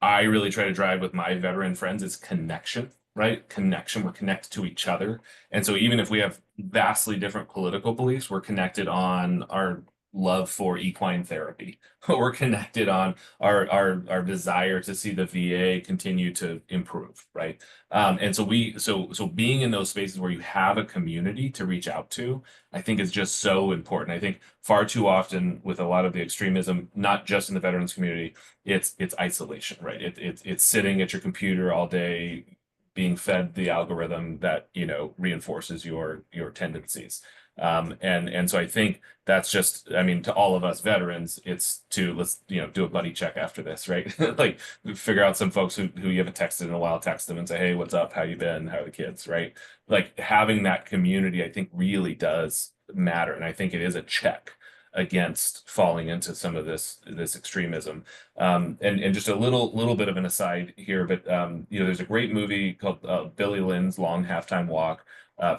I really try to drive with my veteran friends is connection, right? Connection. We're connected to each other. And so even if we have vastly different political beliefs, we're connected on our love for equine therapy. We're connected on our desire to see the VA continue to improve, right? And so so being in those spaces where you have a community to reach out to, I think is just so important. I think far too often with a lot of the extremism, not just in the veterans community, it's isolation, right? It's sitting at your computer all day, being fed the algorithm that, you know, reinforces your tendencies. And so I think that's just, I mean, to all of us veterans, it's let's, you know, do a buddy check after this, right? Like figure out some folks who you haven't texted in a while, text them and say, hey, what's up? How you been? How are the kids, right? Like having that community, I think really does matter. And I think it is a check against falling into some of this extremism. And just a little bit of an aside here, but you know, there's a great movie called Billy Lynn's Long Halftime Walk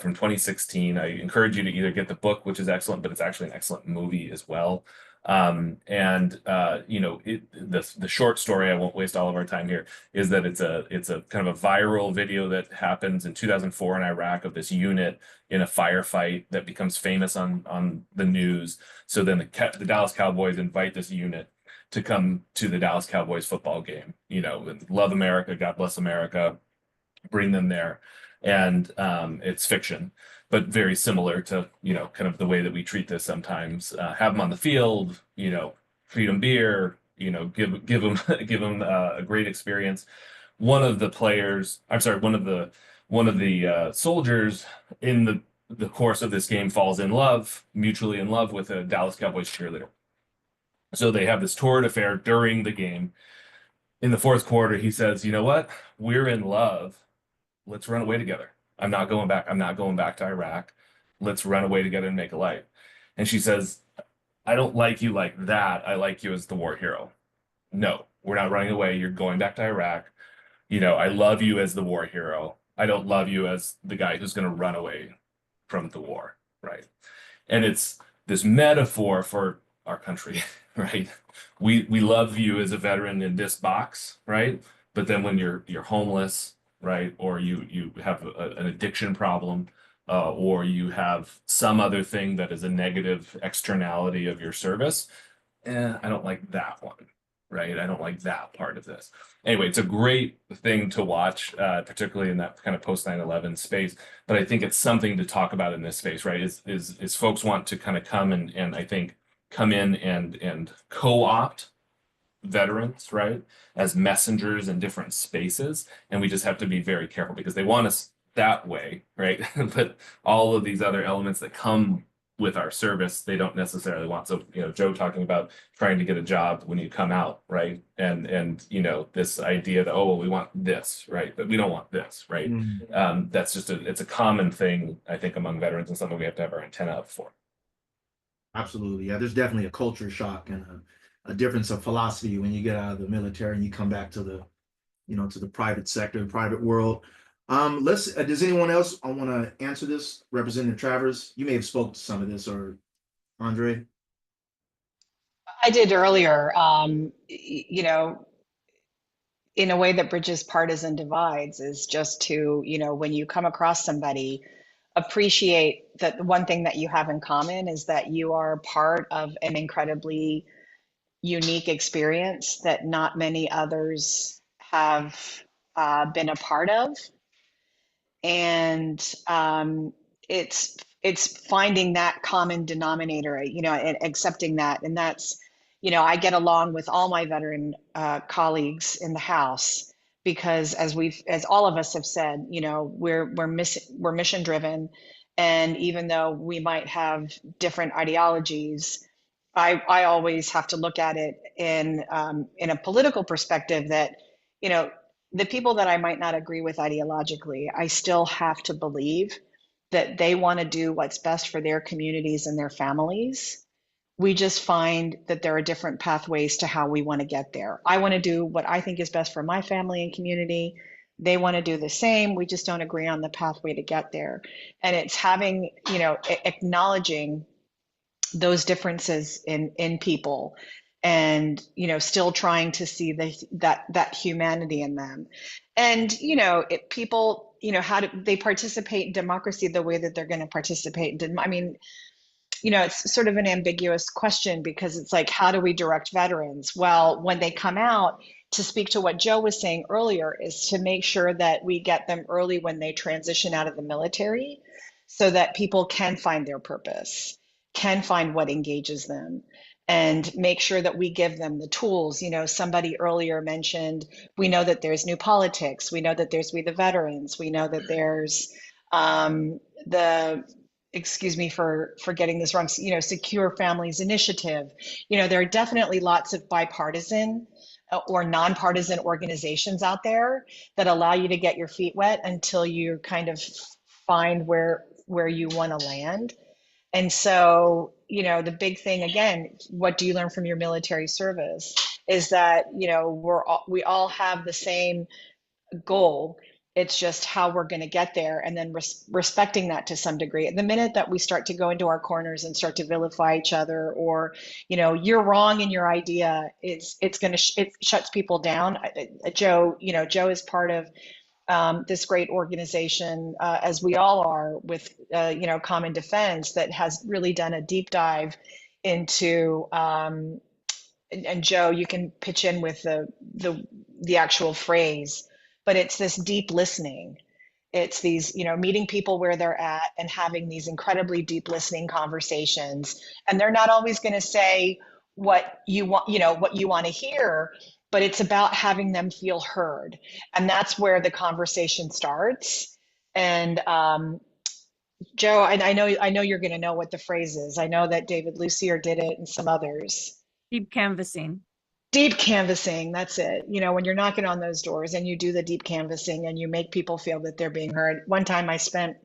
from 2016. I encourage you to either get the book, which is excellent, but it's actually an excellent movie as well. You know, the short story, I won't waste all of our time here, is that it's a kind of a viral video that happens in 2004 in Iraq of this unit in a firefight that becomes famous on the news. So then the Dallas Cowboys invite this unit to come to the Dallas Cowboys football game. You know, love America, God bless America, bring them there. And it's fiction, but very similar to, you know, kind of the way that we treat this sometimes. Have them on the field, you know, feed them beer, you know, give them a great experience. One of the soldiers in the course of this game falls mutually in love with a Dallas Cowboys cheerleader. So they have this torrid affair during the game. In the fourth quarter, he says, you know what? We're in love. Let's run away together. I'm not going back. I'm not going back to Iraq. Let's run away together and make a life. And she says, I don't like you like that. I like you as the war hero. No, we're not running away. You're going back to Iraq. You know, I love you as the war hero. I don't love you as the guy who's going to run away from the war, right? And it's this metaphor for our country, right? We love you as a veteran in this box, right? But then when you're homeless, right, or you have an addiction problem, or you have some other thing that is a negative externality of your service, I don't like that one, right? I don't like that part of this. Anyway, it's a great thing to watch, particularly in that kind of post 9/11 space. But I think it's something to talk about in this space, right? Is folks want to kind of come and I think come in and co-opt veterans, right, as messengers in different spaces, and we just have to be very careful because they want us that way, right? But all of these other elements that come with our service, they don't necessarily want. So, you know, Joe talking about trying to get a job when you come out, right? And you know, this idea that, oh, well, we want this, right, but we don't want this, right? That's just it's a common thing, I think, among veterans, and something we have to have our antenna up for. Absolutely. Yeah, there's definitely a culture shock and a difference of philosophy when you get out of the military and you come back to the, you know, to the private sector, the private world. Does anyone else want to answer this? Representative Travers, you may have spoke to some of this, or Andre. I did earlier, you know, in a way that bridges partisan divides is just to, you know, when you come across somebody, appreciate that the one thing that you have in common is that you are part of an incredibly unique experience that not many others have been a part of. And it's finding that common denominator, you know, and accepting that. And that's, you know, I get along with all my veteran colleagues in the House because as all of us have said, you know, we're mission driven, And even though we might have different ideologies, I always have to look at it in a political perspective that, you know, the people that I might not agree with ideologically, I still have to believe that they want to do what's best for their communities and their families. We just find that there are different pathways to how we want to get there. I want to do what I think is best for my family and community. They want to do the same. We just don't agree on the pathway to get there. And it's having, you know, acknowledging those differences in people, and, you know, still trying to see that humanity in them. And, you know, people, you know, how do they participate in democracy the way that they're going to participate in, I mean, you know, it's sort of an ambiguous question, because it's like, how do we direct veterans? Well, when they come out, to speak to what Joe was saying earlier, is to make sure that we get them early when they transition out of the military, so that people can find their purpose, can find what engages them, and make sure that we give them the tools. You know, somebody earlier mentioned, we know that there's New Politics, we know that there's We the Veterans, we know that there's the, excuse me for getting this wrong, you know, Secure Families Initiative. You know, there are definitely lots of bipartisan or nonpartisan organizations out there that allow you to get your feet wet until you kind of find where you want to land. And so, you know, the big thing, again, what do you learn from your military service, is that, you know, we all have the same goal. It's just how we're going to get there, and then respecting that to some degree. The minute that we start to go into our corners and start to vilify each other, or, you know, you're wrong in your idea, it shuts people down. Joe, you know, Joe is part of this great organization, as we all are, with you know, Common Defense, that has really done a deep dive into and Joe, you can pitch in with the actual phrase, but it's this deep listening. It's these, you know, meeting people where they're at and having these incredibly deep listening conversations. And they're not always going to say what you want, you know, what you want to hear, but it's about having them feel heard. And that's where the conversation starts. And Joe, and I know you're going to know what the phrase is. I know that David Lucier did it, and some others. Deep canvassing. Deep canvassing, that's it. You know, when you're knocking on those doors and you do the deep canvassing and you make people feel that they're being heard. One time I spent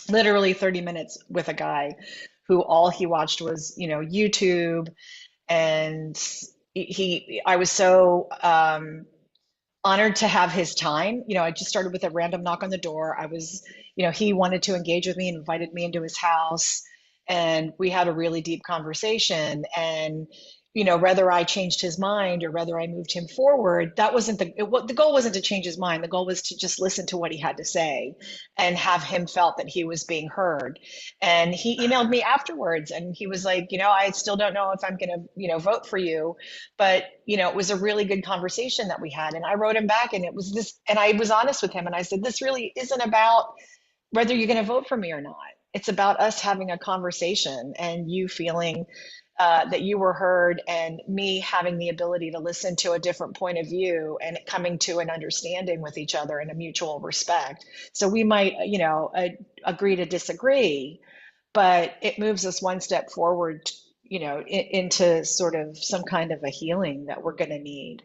literally 30 minutes with a guy who all he watched was, you know, YouTube. And I was so honored to have his time. You know, I just started with a random knock on the door. You know, he wanted to engage with me and invited me into his house. And we had a really deep conversation. And, you know, whether I changed his mind or whether I moved him forward, that wasn't the goal wasn't to change his mind. The goal was to just listen to what he had to say and have him felt that he was being heard. And he emailed me afterwards and he was like, you know, I still don't know if I'm going to, you know, vote for you, but, you know, it was a really good conversation that we had. And I wrote him back, and it was this, and I was honest with him. And I said, this really isn't about whether you're going to vote for me or not. It's about us having a conversation and you feeling that you were heard, and me having the ability to listen to a different point of view and coming to an understanding with each other and a mutual respect. So we might, you know, agree to disagree, but it moves us one step forward, you know, into sort of some kind of a healing that we're going to need.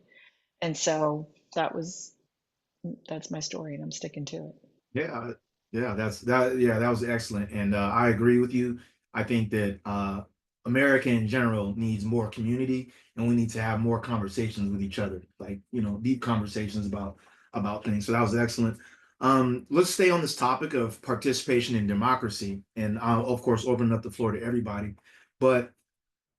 And so that's my story, and I'm sticking to it. Yeah, that was excellent. And I agree with you. I think that America in general needs more community, and we need to have more conversations with each other, like, you know, deep conversations about things. So that was excellent. Let's stay on this topic of participation in democracy, and I'll of course open up the floor to everybody. But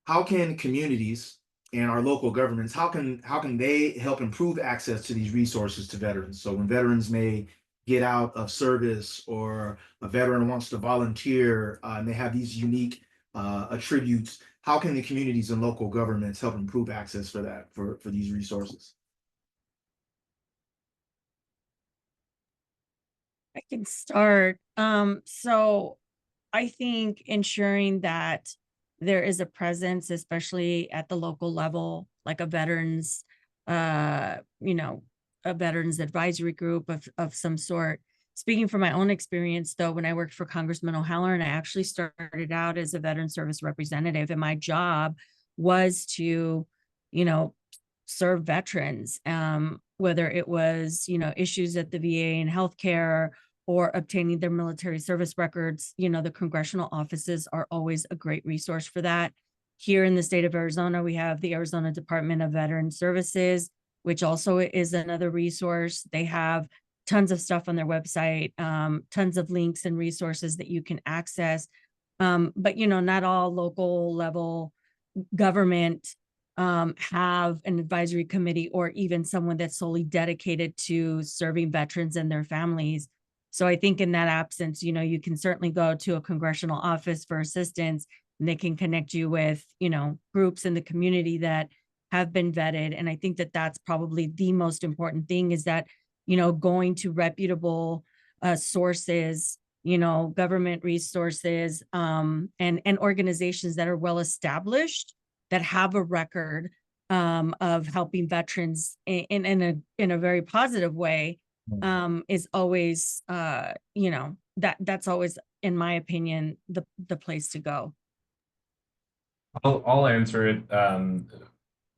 how can communities and our local governments, how can they help improve access to these resources to veterans? So when veterans may get out of service, or a veteran wants to volunteer, and they have these unique attributes, how can the communities and local governments help improve access for these resources? I can start. So I think ensuring that there is a presence, especially at the local level, like a veterans, you know, a veterans advisory group of some sort, speaking from my own experience, though, when I worked for Congressman O'Halloran, I actually started out as a veteran service representative, and my job was to, serve veterans, whether it was, issues at the VA and healthcare or obtaining their military service records. The congressional offices are always a great resource for that. Here in the state of Arizona, we have the Arizona Department of Veteran Services, which also is another resource. They have tons of stuff on their website, tons of links and resources that you can access. But not all local level government have an advisory committee or even someone that's solely dedicated to serving veterans and their families. So I think in that absence, you can certainly go to a congressional office for assistance, and they can connect you with, groups in the community that have been vetted. And I think that that's probably the most important thing, is that, going to reputable sources, government resources, and organizations that are well established, that have a record of helping veterans in a very positive way, is always, that's always, in my opinion, the place to go. I'll answer it.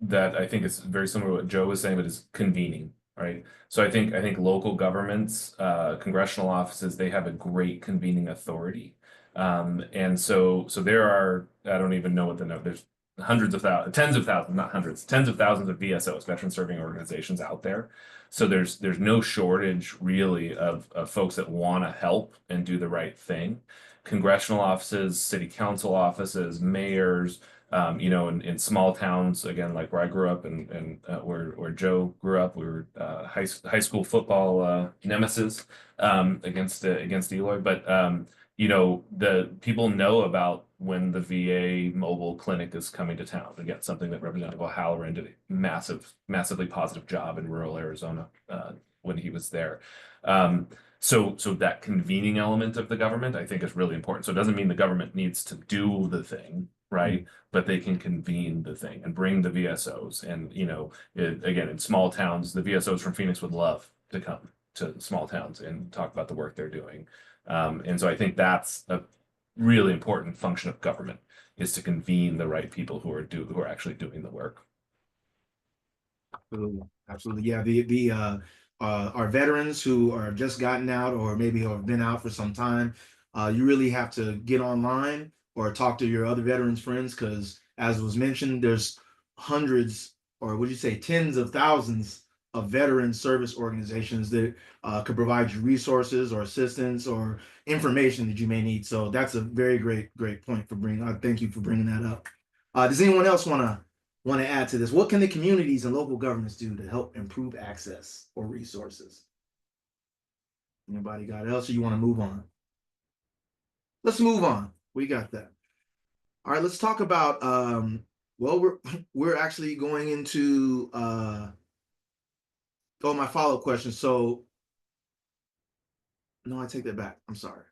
That I think is very similar to what Joe was saying, but is convening, right? So I think local governments, congressional offices, they have a great convening authority. And so there are, I don't even know what the number, there's hundreds of thousands, tens of thousands, not hundreds, tens of thousands of VSOs, veteran serving organizations out there. So there's no shortage really of folks that want to help and do the right thing. Congressional offices, city council offices, mayors, in small towns, again, like where I grew up and where Joe grew up, we were high school football nemesis against Eloy. But the people know about when the VA mobile clinic is coming to town. Again, something that Representative O'Halloran did a massively positive job in rural Arizona when he was there. So that convening element of the government, I think, is really important. So it doesn't mean the government needs to do the thing, right? But they can convene the thing and bring the VSOs. And, again, in small towns, the VSOs from Phoenix would love to come to small towns and talk about the work they're doing. And so I think that's a really important function of government, is to convene the right people who are actually doing the work. Absolutely. Yeah. Our veterans who are just gotten out, or maybe have been out for some time, you really have to get online or talk to your other veterans friends, because as was mentioned, there's hundreds, or would you say tens of thousands of veteran service organizations that could provide you resources or assistance or information that you may need. So that's a very great point for bringing. Thank you for bringing that up. Does anyone else want to add to this? What can the communities and local governments do to help improve access or resources? Anybody got else, or you want to move on? Let's move on. We got that. All right, let's talk about well, we're actually going into my follow-up question. So no, I take that back. I'm sorry.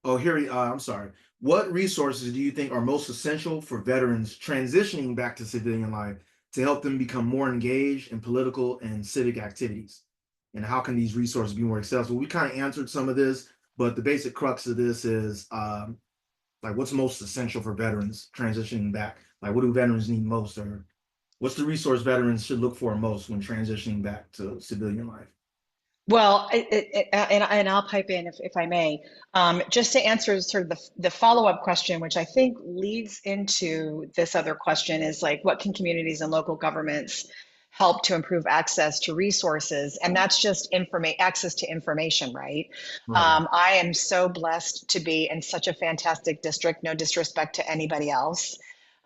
Oh, I'm sorry. What resources do you think are most essential for veterans transitioning back to civilian life to help them become more engaged in political and civic activities? And how can these resources be more accessible? We kind of answered some of this, but the basic crux of this is like, what's most essential for veterans transitioning back? Like, what do veterans need most, or what's the resource veterans should look for most when transitioning back to civilian life? Well, and I'll pipe in if I may, just to answer sort of the follow-up question, which I think leads into this other question, is like, what can communities and local governments help to improve access to resources? And that's just access to information, right? I am so blessed to be in such a fantastic district, no disrespect to anybody else.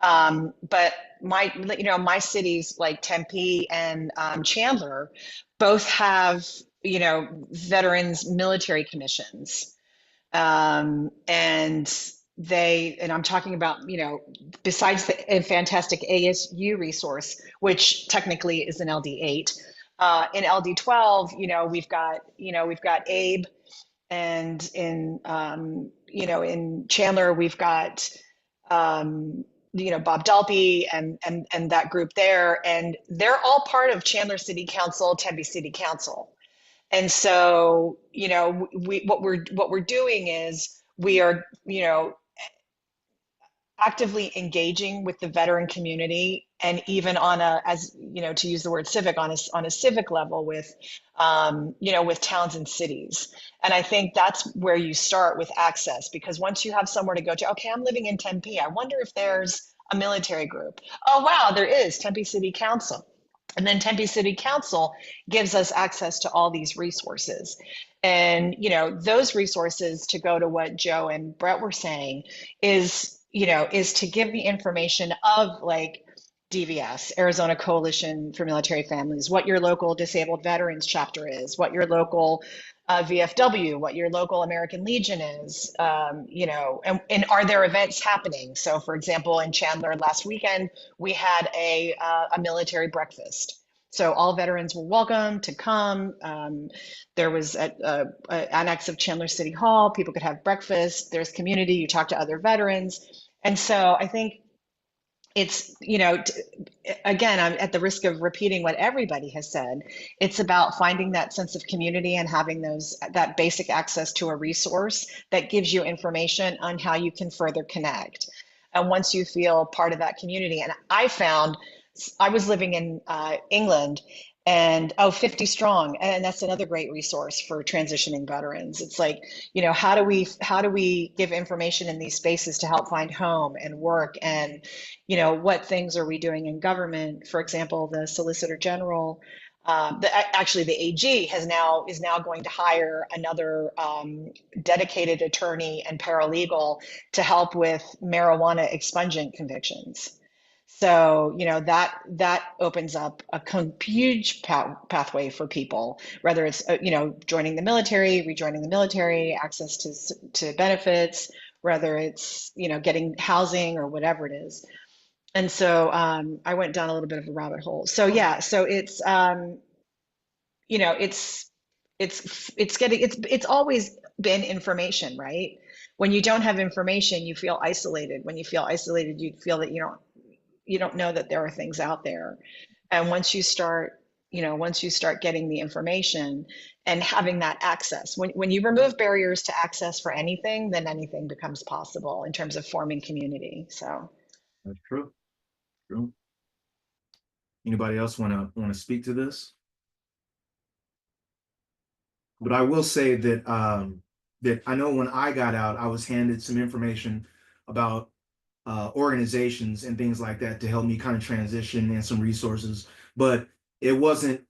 But my cities like Tempe and Chandler both have veterans military commissions, and I'm talking about, besides the fantastic ASU resource, which technically is an LD8, in LD12, we've got ABE, and in Chandler we've got Bob Dalpy and that group there, and they're all part of Chandler City Council, Tempe City Council. And so, what we're doing is we are, actively engaging with the veteran community, and even on to use the word civic, on a civic level with, with towns and cities. And I think that's where you start with access, because once you have somewhere to go to, okay, I'm living in Tempe, I wonder if there's a military group. Oh, wow, there is, Tempe City Council. And then Tempe City Council gives us access to all these resources. And, those resources, to go to what Joe and Brett were saying, is to give the information of, like, DVS, Arizona Coalition for Military Families, what your local disabled veterans chapter is, what your local VFW, what your local American Legion is, and are there events happening? So, for example, in Chandler last weekend, we had a military breakfast. So all veterans were welcome to come. There was an annex of Chandler City Hall. People could have breakfast. There's community. You talk to other veterans. And so I think it's, again, I'm at the risk of repeating what everybody has said. It's about finding that sense of community and having that basic access to a resource that gives you information on how you can further connect. And once you feel part of that community, and I was living in England, and 50 Strong, and that's another great resource for transitioning veterans. It's like, how do we give information in these spaces to help find home and work, and what things are we doing in government? For example, the Solicitor General, actually the AG is now going to hire another dedicated attorney and paralegal to help with marijuana expungement convictions. So, that opens up a huge pathway for people, whether it's, joining the military, rejoining the military, access to benefits, whether it's, getting housing or whatever it is. And so I went down a little bit of a rabbit hole. So yeah, so it's, it's always been information, right? When you don't have information, you feel isolated. When you feel isolated, you feel that you don't know that there are things out there. And once you start getting the information and having that access, when you remove barriers to access for anything, then anything becomes possible in terms of forming community. So That's true. True. Anybody else want to speak to this? But I will say that that I know when I got out, I was handed some information about organizations and things like that to help me kind of transition, and some resources, but it wasn't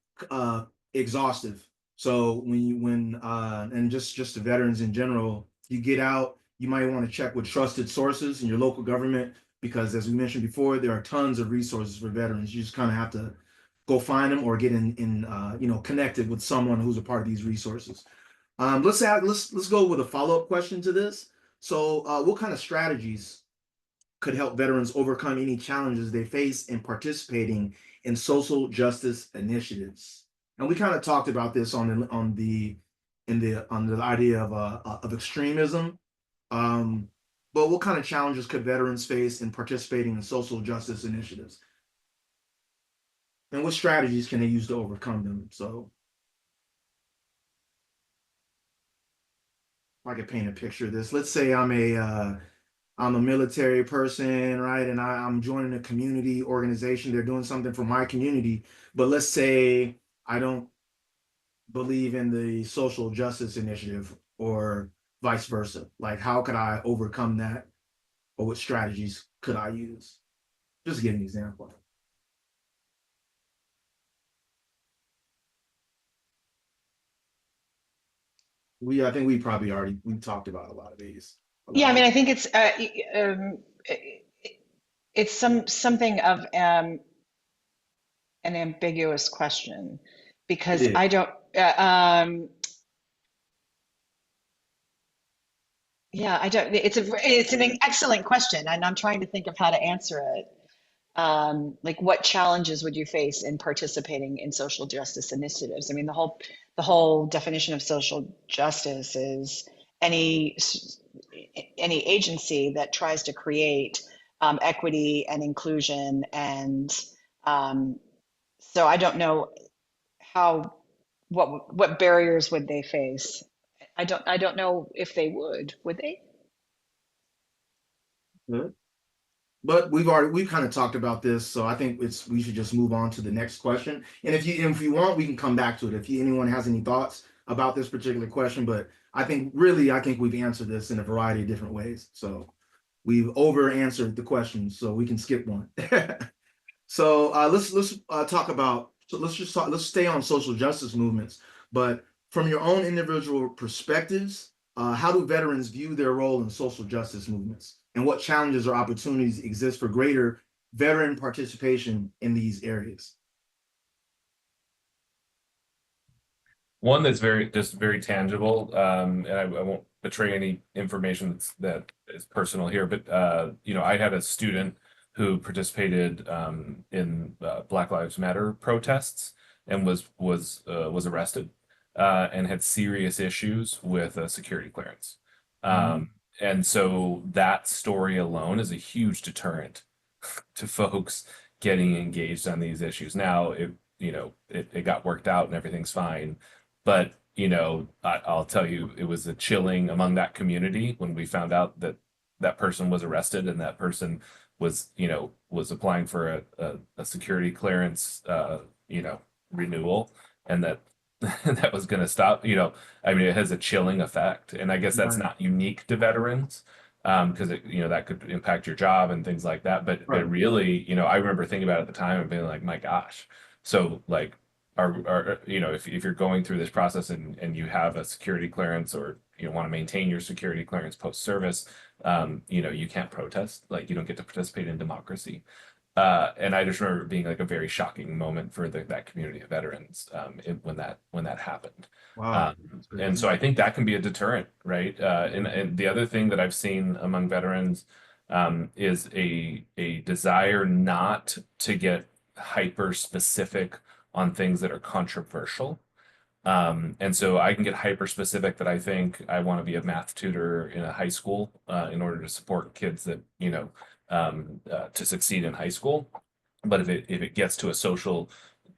exhaustive. So and just to veterans in general, you get out, you might want to check with trusted sources in your local government, because as we mentioned before, there are tons of resources for veterans. You just kind of have to go find them, or get connected with someone who's a part of these resources. Let's go with a follow-up question to this. So what kind of strategies could help veterans overcome any challenges they face in participating in social justice initiatives? And we kind of talked about this on the idea of extremism. But what kind of challenges could veterans face in participating in social justice initiatives? And what strategies can they use to overcome them? So if I could paint a picture of this, let's say I'm a military person, right? And I'm joining a community organization. They're doing something for my community, but let's say I don't believe in the social justice initiative, or vice versa. Like, how could I overcome that? Or what strategies could I use? Just to give an example. I think we talked about a lot of these. yeah, I mean, I think it's something of an ambiguous question, because I don't. Yeah, I don't. It's an excellent question, and I'm trying to think of how to answer it. Like, what challenges would you face in participating in social justice initiatives? I mean, the whole definition of social justice is any agency that tries to create equity and inclusion. And so I don't know how what barriers would they face? I don't know if they would they? Good. But we've kind of talked about this, so I think we should just move on to the next question. And if you want, we can come back to it if anyone has any thoughts about this particular question. But I think we've answered this in a variety of different ways. So we've over answered the questions, so we can skip one. So let's talk about. So let's stay on social justice movements, but from your own individual perspectives, how do veterans view their role in social justice movements? And what challenges or opportunities exist for greater veteran participation in these areas? One that's very tangible, and I won't betray any information that is personal here, but I had a student who participated in Black Lives Matter protests and was arrested and had serious issues with a security clearance. And so that story alone is a huge deterrent to folks getting engaged on these issues. Now, it got worked out and everything's fine, but I'll tell you, it was a chilling among that community when we found out that that person was arrested and that person was applying for a security clearance, renewal, and that that was going to stop. I mean, it has a chilling effect, and I guess that's not unique to veterans, because that could impact your job and things like that. But it really, I remember thinking about it at the time and being like, my gosh. So like, if you're going through this process and you have a security clearance or you want to maintain your security clearance post-service, you can't protest, like you don't get to participate in democracy. And I just remember it being like a very shocking moment for that community of veterans when that happened. Wow. And so I think that can be a deterrent, right? And the other thing that I've seen among veterans is a desire not to get hyper specific on things that are controversial. And so I can get hyper specific that I think I want to be a math tutor in a high school in order to support kids that, to succeed in high school. But if it gets to a social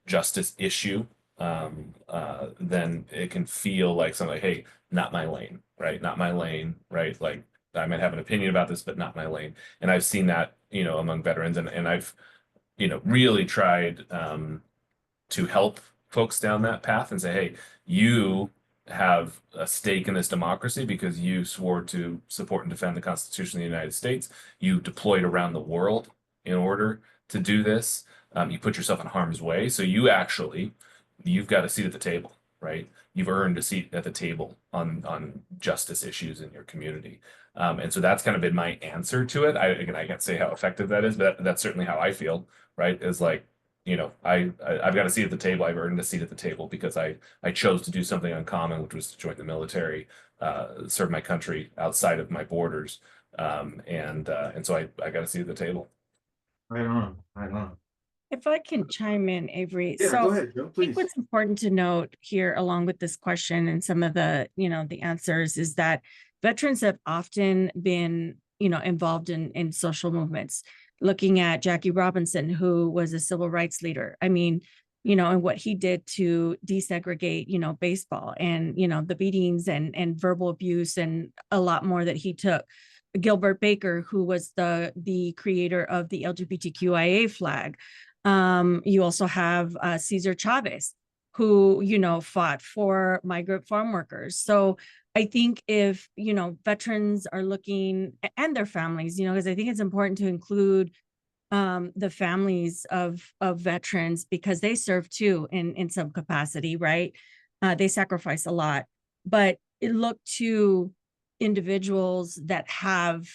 justice issue, then it can feel like something like, hey, not my lane, right? Not my lane, right? Like I might have an opinion about this, but not my lane. And I've seen that, among veterans, and I've, really tried to help folks down that path and say, hey, you have a stake in this democracy because you swore to support and defend the Constitution of the United States. You deployed around the world in order to do this. You put yourself in harm's way. So you've got a seat at the table, right? You've earned a seat at the table on justice issues in your community. And so that's kind of been my answer to it. I can't say how effective that is, but that's certainly how I feel, right? Is like, I've got a seat at the table. I've earned a seat at the table because I chose to do something uncommon, which was to join the military, serve my country outside of my borders. And so I got a seat at the table. Right on. If I can chime in, Avery. Yeah, So go ahead, Joe, I please. think what's important to note here, along with this question and some of the, the answers, is that veterans have often been, involved in social movements. Looking at Jackie Robinson, who was a civil rights leader. I mean, and what he did to desegregate, baseball and, the beatings and verbal abuse and a lot more that he took. Gilbert Baker, who was the creator of the LGBTQIA flag. You also have Cesar Chavez, who, fought for migrant farm workers. So I think if, veterans are looking, and their families, because I think it's important to include the families of veterans, because they serve too in some capacity, right? They sacrifice a lot, but look to individuals that have,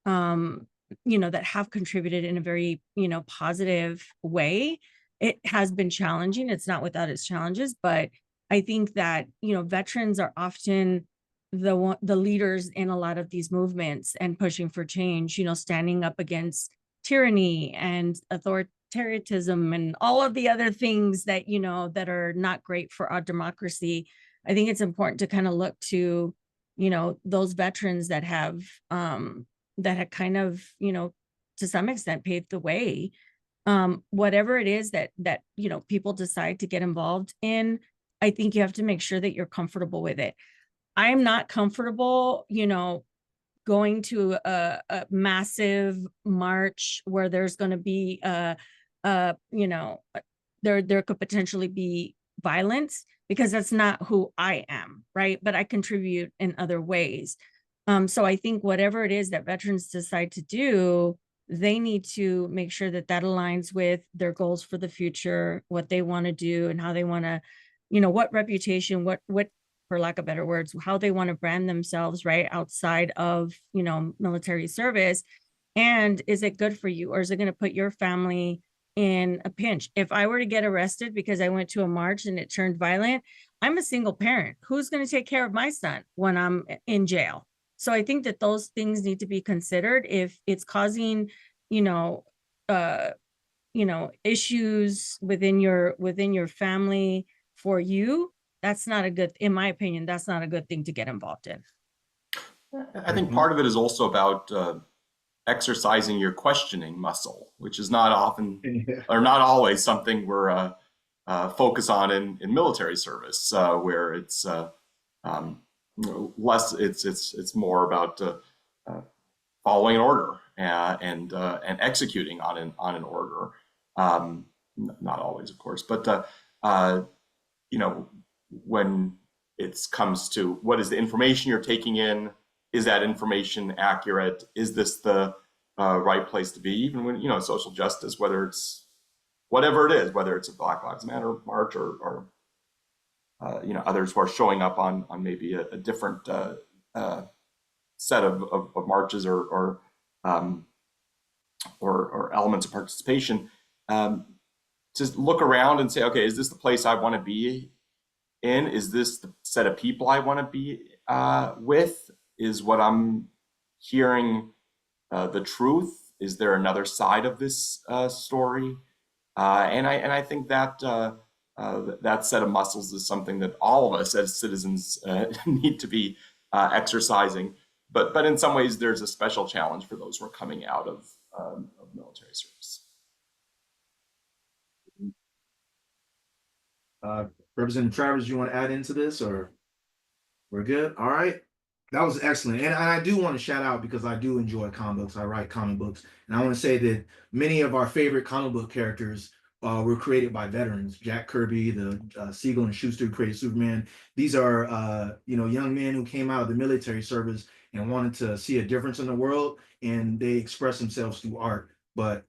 that have contributed in a very, positive way. It has been challenging. It's not without its challenges, but I think that, veterans are often the leaders in a lot of these movements and pushing for change, standing up against tyranny and authoritarianism and all of the other things that, that are not great for our democracy. I think it's important to kind of look to, those veterans that have kind of, to some extent paved the way. Whatever it is that people decide to get involved in, I think you have to make sure that you're comfortable with it. I'm not comfortable, going to a massive march where there's going to be there could potentially be violence, because that's not who I am, right? But I contribute in other ways. So I think whatever it is that veterans decide to do, they need to make sure that that aligns with their goals for the future, what they want to do, and how they want to, what reputation, what for lack of better words, how they want to brand themselves, right, outside of, military service. And is it good for you, or is it going to put your family in a pinch? If I were to get arrested because I went to a march and it turned violent, I'm a single parent. Who's going to take care of my son when I'm in jail? So I think that those things need to be considered. If it's causing, issues within your family for you, that's not a good, in my opinion, that's not a good thing to get involved in. I think part of it is also about exercising your questioning muscle, which is not often or not always something we're focus on in military service, where it's less. It's more about following an order and executing on an order. Not always, of course, but when it comes to what is the information you're taking in, is that information accurate? Is this the right place to be? Even when, social justice, whether it's whatever it is, whether it's a Black Lives Matter march or others who are showing up on maybe a different set of marches or elements of participation, just look around and say, okay, is this the place I want to be in? Is this the set of people I want to be with? Is what I'm hearing the truth? Is there another side of this story? And I think that that set of muscles is something that all of us as citizens need to be exercising. But in some ways, there's a special challenge for those who are coming out of military service. Representative Travers, you want to add into this, or we're good? All right. That was excellent. And I do want to shout out, because I do enjoy comic books. I write comic books. And I want to say that many of our favorite comic book characters were created by veterans. Jack Kirby, the Siegel and Schuster who created Superman. These are, young men who came out of the military service and wanted to see a difference in the world, and they express themselves through art. But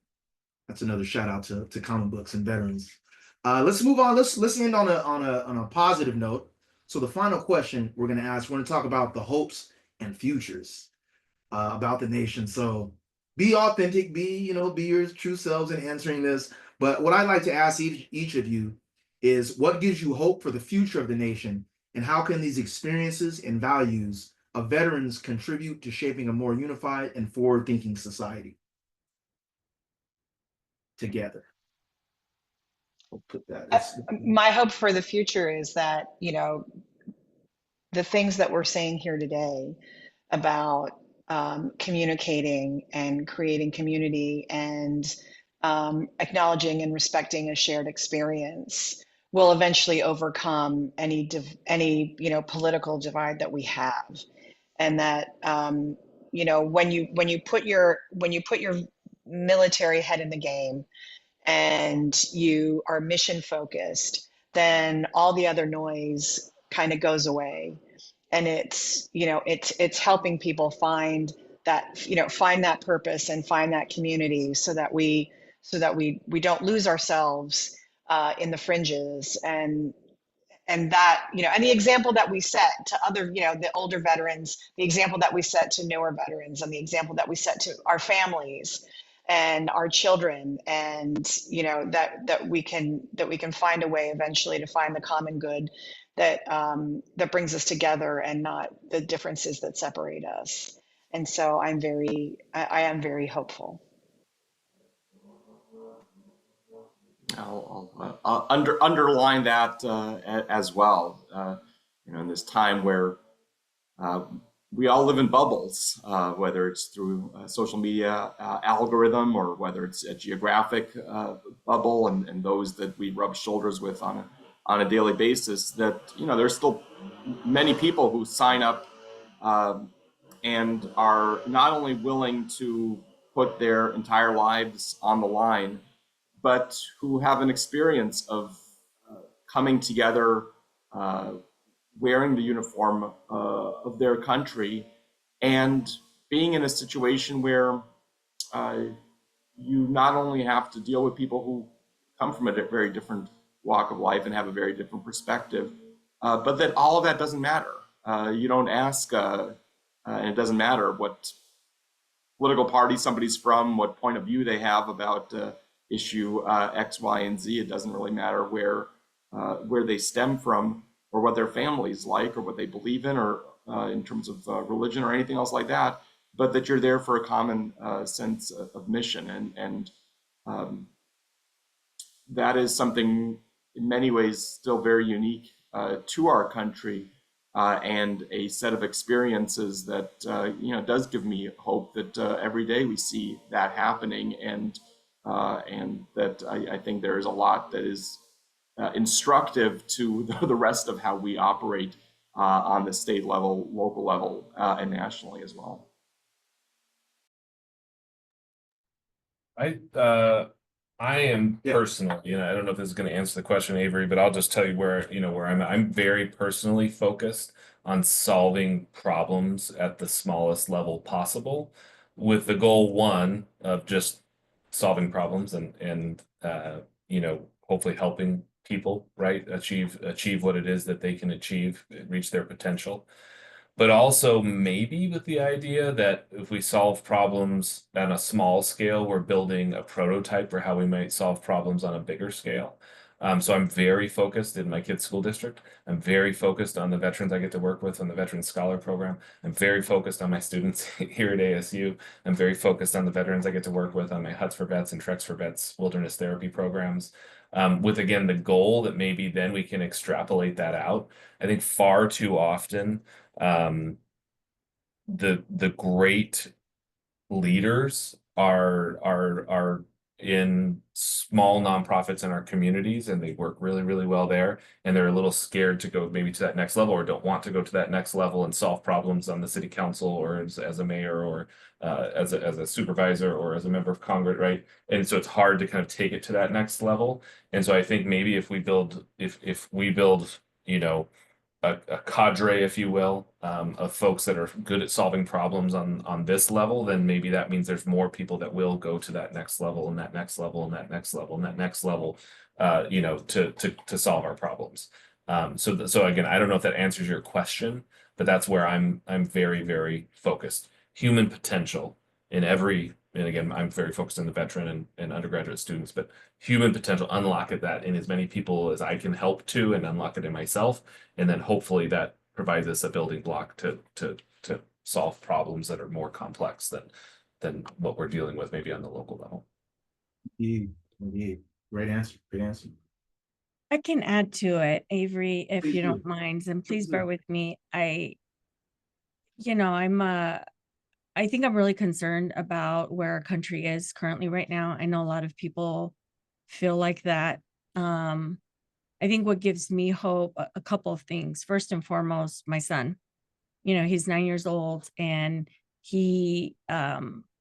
that's another shout out to comic books and veterans. Let's move on. Let's end on a positive note. So the final question we're going to talk about the hopes and futures about the nation. So be authentic, be your true selves in answering this. But what I'd like to ask each of you is, what gives you hope for the future of the nation, and how can these experiences and values of veterans contribute to shaping a more unified and forward-thinking society together? We'll put that. My hope for the future is that, the things that we're saying here today about communicating and creating community and acknowledging and respecting a shared experience will eventually overcome any political divide that we have. And that when you put your military head in the game and you are mission focused, then all the other noise kind of goes away. And it's helping people find that purpose and find that community, so that we don't lose ourselves in the fringes. And that, and the example that we set to other, the older veterans, the example that we set to newer veterans, and the example that we set to our families and our children, and that we can find a way eventually to find the common good that brings us together, and not the differences that separate us. And so I am very hopeful. I'll underline that as well. In this time where we all live in bubbles, whether it's through a social media algorithm, or whether it's a geographic bubble, and those that we rub shoulders with on on a daily basis, that, you know, there's still many people who sign up and are not only willing to put their entire lives on the line, but who have an experience of coming together, wearing the uniform of their country, and being in a situation where you not only have to deal with people who come from a very different walk of life and have a very different perspective, but that all of that doesn't matter. You don't ask, and it doesn't matter what political party somebody's from, what point of view they have about issue X, Y, and Z. It doesn't really matter where they stem from, or what their family's like, or what they believe in, or in terms of religion or anything else like that, but that you're there for a common sense of mission. And that is something in many ways still very unique to our country, and a set of experiences that you know, does give me hope that every day we see that happening, and that I think there is a lot that is instructive to the rest of how we operate on the state level, local level, and nationally as well. I am personal, you know, I don't know if this is going to answer the question, Avery, but I'll just tell you where, you know, where I'm very personally focused on solving problems at the smallest level possible, with the goal, one, of just solving problems and you know, hopefully helping people, right, achieve what it is that they can achieve, reach their potential. But also maybe with the idea that if we solve problems on a small scale, we're building a prototype for how we might solve problems on a bigger scale. So I'm very focused in my kids' school district. I'm very focused on the veterans I get to work with on the Veteran Scholar Program. I'm very focused on my students here at ASU. I'm very focused on the veterans I get to work with on my Huts for Vets and Treks for Vets wilderness therapy programs. With, again, the goal that maybe then we can extrapolate that out. I think far too often, the great leaders are in small nonprofits in our communities, and they work really, really well there, and they're a little scared to go maybe to that next level, or don't want to go to that next level and solve problems on the city council, or as a mayor, or as a supervisor, or as a member of Congress, right? And so it's hard to kind of take it to that next level. And so I think maybe if we build, you know, a cadre, if you will, of folks that are good at solving problems on this level, then maybe that means there's more people that will go to that next level, and that next level, and that next level, and that next level, you know, to solve our problems. So again, I don't know if that answers your question, but that's where I'm very, very focused. Human potential in every, and again, I'm very focused on the veteran and undergraduate students, but human potential, unlock that in as many people as I can help to, and unlock it in myself. And then hopefully that provides us a building block to solve problems that are more complex than what we're dealing with maybe on the local level. Indeed. Great answer. Great answer. I can add to it, Avery, if Please you do. don't mind, and please Please bear do. with me. I think I'm really concerned about where our country is currently right now. I know a lot of people feel like that. I think what gives me hope, a couple of things. First and foremost, my son, you know, he's 9 years old, and he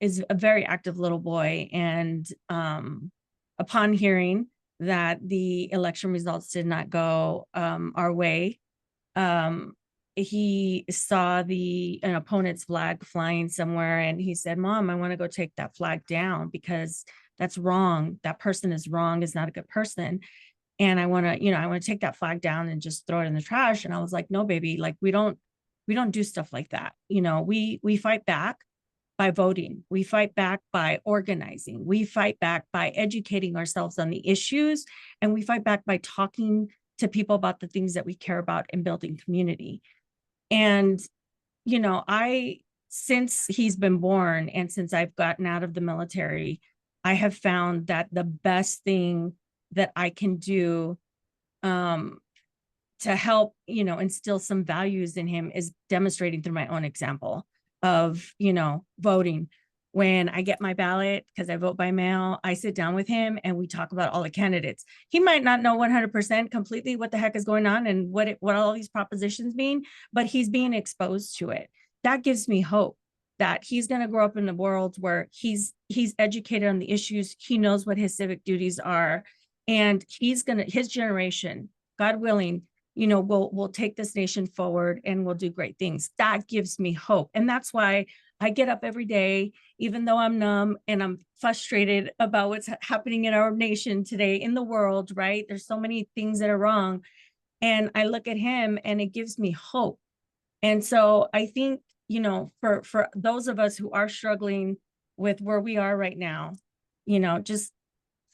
is a very active little boy. And upon hearing that the election results did not go our way, he saw an opponent's flag flying somewhere, and he said, "Mom, I want to go take that flag down because that's wrong. That person is wrong, is not a good person. And I want to take that flag down and just throw it in the trash." And I was like, "No, baby, like we don't do stuff like that. You know, we fight back by voting. We fight back by organizing. We fight back by educating ourselves on the issues, and we fight back by talking to people about the things that we care about and building community." And, you know, since he's been born and since I've gotten out of the military, I have found that the best thing that I can do to help, you know, instill some values in him is demonstrating through my own example of, you know, voting. when I get my ballot, because I vote by mail, I sit down with him and we talk about all the candidates. He might not know 100% completely what the heck is going on and what all these propositions mean, but he's being exposed to it. That gives me hope that he's going to grow up in a world where he's educated on the issues. He knows what his civic duties are, and his generation, God willing, we'll take this nation forward and we'll do great things. That gives me hope. And that's why I get up every day, even though I'm numb and I'm frustrated about what's happening in our nation today, in the world, right? There's so many things that are wrong. And I look at him and it gives me hope. And so I think, for those of us who are struggling with where we are right now, just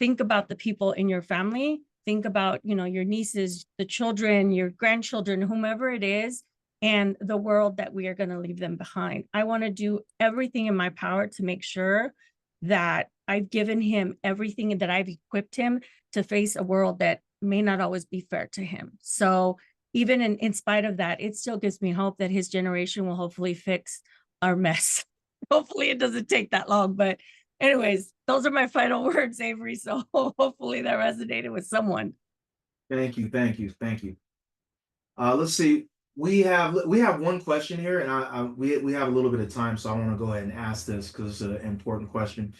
think about the people in your family. Think about, your nieces, the children, your grandchildren, whomever it is, and the world that we are going to leave them behind. I want to do everything in my power to make sure that I've given him everything and that I've equipped him to face a world that may not always be fair to him. So even in spite of that, it still gives me hope that his generation will hopefully fix our mess. Hopefully it doesn't take that long. But anyways, those are my final words, Avery. So hopefully that resonated with someone. Thank you. Let's see. We have one question here, and we have a little bit of time, so I want to go ahead and ask this because it's an important question.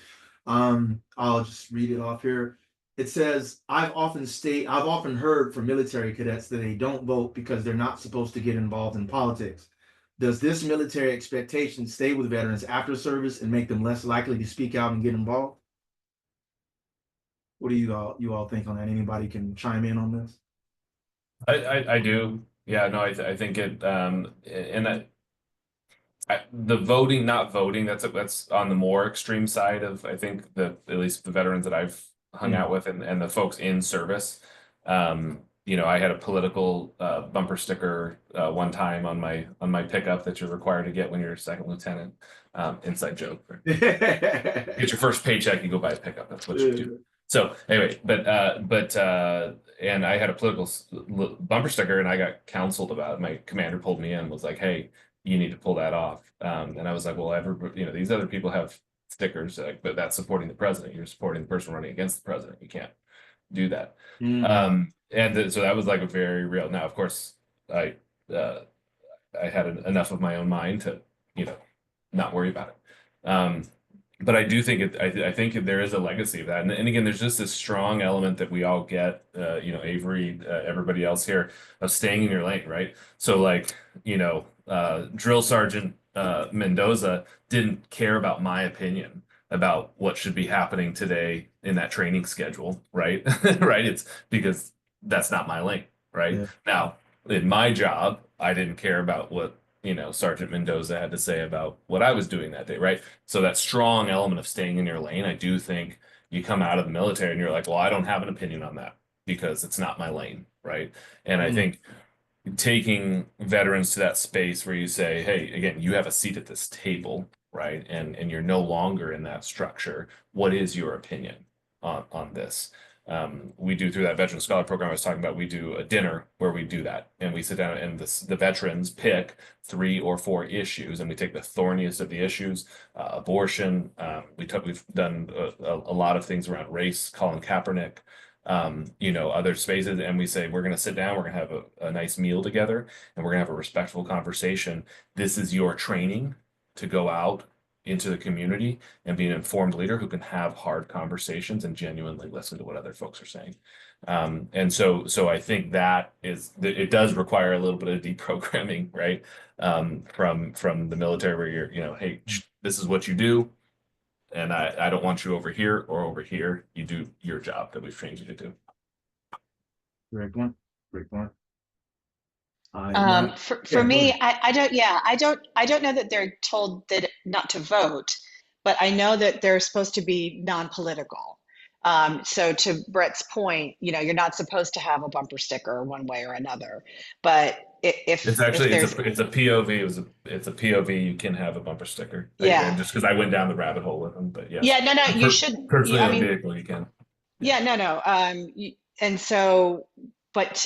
I'll just read it off here. It says, I've often heard from military cadets that they don't vote because they're not supposed to get involved in politics. Does this military expectation stay with veterans after service and make them less likely to speak out and get involved? What do you all think on that? Anybody can chime in on this? I do. Yeah, no, I think it, and that the voting, not voting, that's on the more extreme side of, I think, at least the veterans that I've hung out with and the folks in service. I had a political bumper sticker one time on my pickup that you're required to get when you're a second lieutenant. Inside joke. Get your first paycheck, you go buy a pickup. That's what you do. So anyway, but and I had a political bumper sticker and I got counseled about it. My commander pulled me in, was like, hey, you need to pull that off. And I was like, well, these other people have stickers, but that's supporting the president. You're supporting the person running against the president. You can't do that. So that was like a very real. Now, of course, I had enough of my own mind to, not worry about it. But I do think I think there is a legacy of that. And again, there's just this strong element that we all get, Avery, everybody else here, of staying in your lane, right? So like, Drill Sergeant Mendoza didn't care about my opinion about what should be happening today in that training schedule, right? Right? It's because that's not my lane, right? Yeah. Now, in my job, I didn't care about what Sergeant Mendoza had to say about what I was doing that day, right? So that strong element of staying in your lane, I do think you come out of the military and you're like, well, I don't have an opinion on that because it's not my lane, right? And I think taking veterans to that space where you say, hey, again, you have a seat at this table, right? And you're no longer in that structure. What is your opinion on this? We do, through that Veteran Scholar program I was talking about, we do a dinner where we do that, and we sit down and the veterans pick 3 or 4 issues, and we take the thorniest of the issues, abortion. We've done a lot of things around race, Colin Kaepernick, other spaces, and we say, we're going to sit down, we're going to have a nice meal together, and we're going to have a respectful conversation. This is your training to go out into the community and be an informed leader who can have hard conversations and genuinely listen to what other folks are saying. And so I think that it does require a little bit of deprogramming, right? From the military, where you're, hey, this is what you do, and I don't want you over here or over here. You do your job that we've trained you to do. Great point. For me, I don't know that they're told that not to vote, but I know that they're supposed to be non-political. So to Brett's point, you're not supposed to have a bumper sticker one way or another. But it's a POV. It's a POV. You can have a bumper sticker. Yeah. Just because I went down the rabbit hole with them, but yes. Yeah. No. You should. Personally, on a vehicle, you can. Yeah. No. And so. But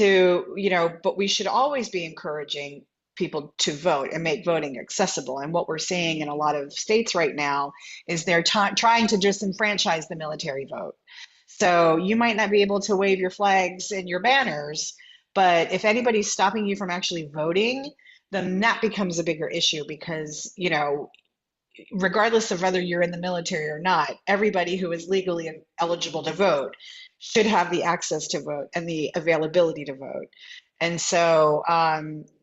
but we should always be encouraging people to vote and make voting accessible. And what we're seeing in a lot of states right now is they're trying to disenfranchise the military vote. So you might not be able to wave your flags and your banners, but if anybody's stopping you from actually voting, then that becomes a bigger issue because, you know, regardless of whether you're in the military or not, everybody who is legally eligible to vote should have the access to vote and the availability to vote. And so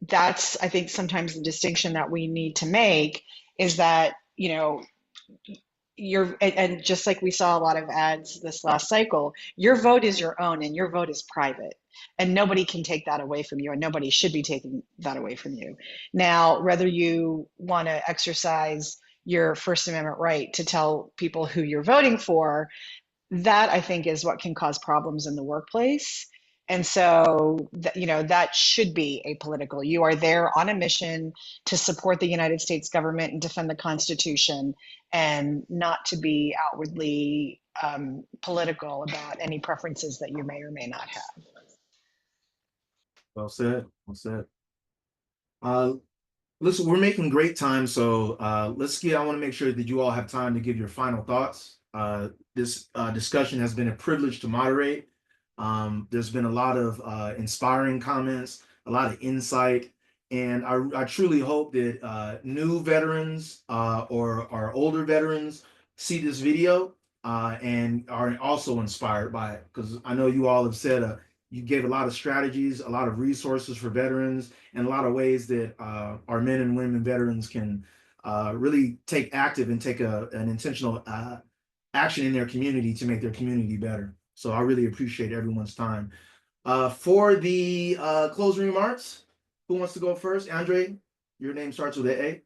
that's, I think, sometimes the distinction that we need to make is that, you know, and just like we saw a lot of ads this last cycle, your vote is your own and your vote is private. And nobody can take that away from you, and nobody should be taking that away from you. Now, whether you want to exercise your First Amendment right to tell people who you're voting for, that I think is what can cause problems in the workplace. And so, you know, that should be apolitical. You are there on a mission to support the United States government and defend the Constitution, and not to be outwardly political about any preferences that you may or may not have. Well said. Well said. Listen, we're making great time, so I want to make sure that you all have time to give your final thoughts. This discussion has been a privilege to moderate. There's been a lot of inspiring comments, a lot of insight, and I truly hope that new veterans or older veterans see this video and are also inspired by it, because I know you all have said you gave a lot of strategies, a lot of resources for veterans, and a lot of ways that our men and women veterans can really take active and take an intentional action in their community to make their community better. So I really appreciate everyone's time. For the closing remarks, who wants to go first? Andre, your name starts with an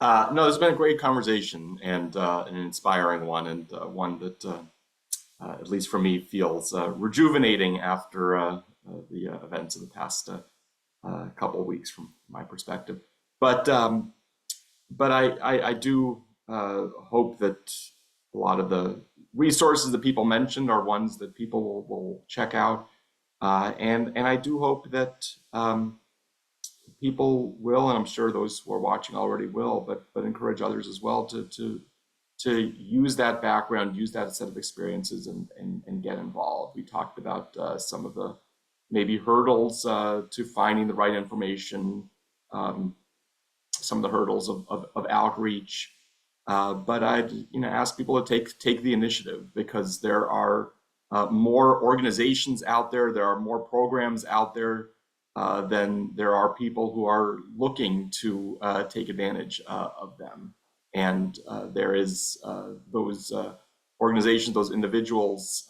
A. No, it's been a great conversation and an inspiring one, and one that, at least for me, feels rejuvenating after the events of the past couple of weeks from my perspective. But I do hope that a lot of the resources that people mentioned are ones that people will check out, and I do hope that people will, and I'm sure those who are watching already will, but encourage others as well to use that background, use that set of experiences, and get involved. We talked about some of the maybe hurdles to finding the right information, some of the hurdles of outreach. But I'd ask people to take the initiative, because there are more organizations out there, there are more programs out there than there are people who are looking to take advantage of them. And there is those organizations, those individuals,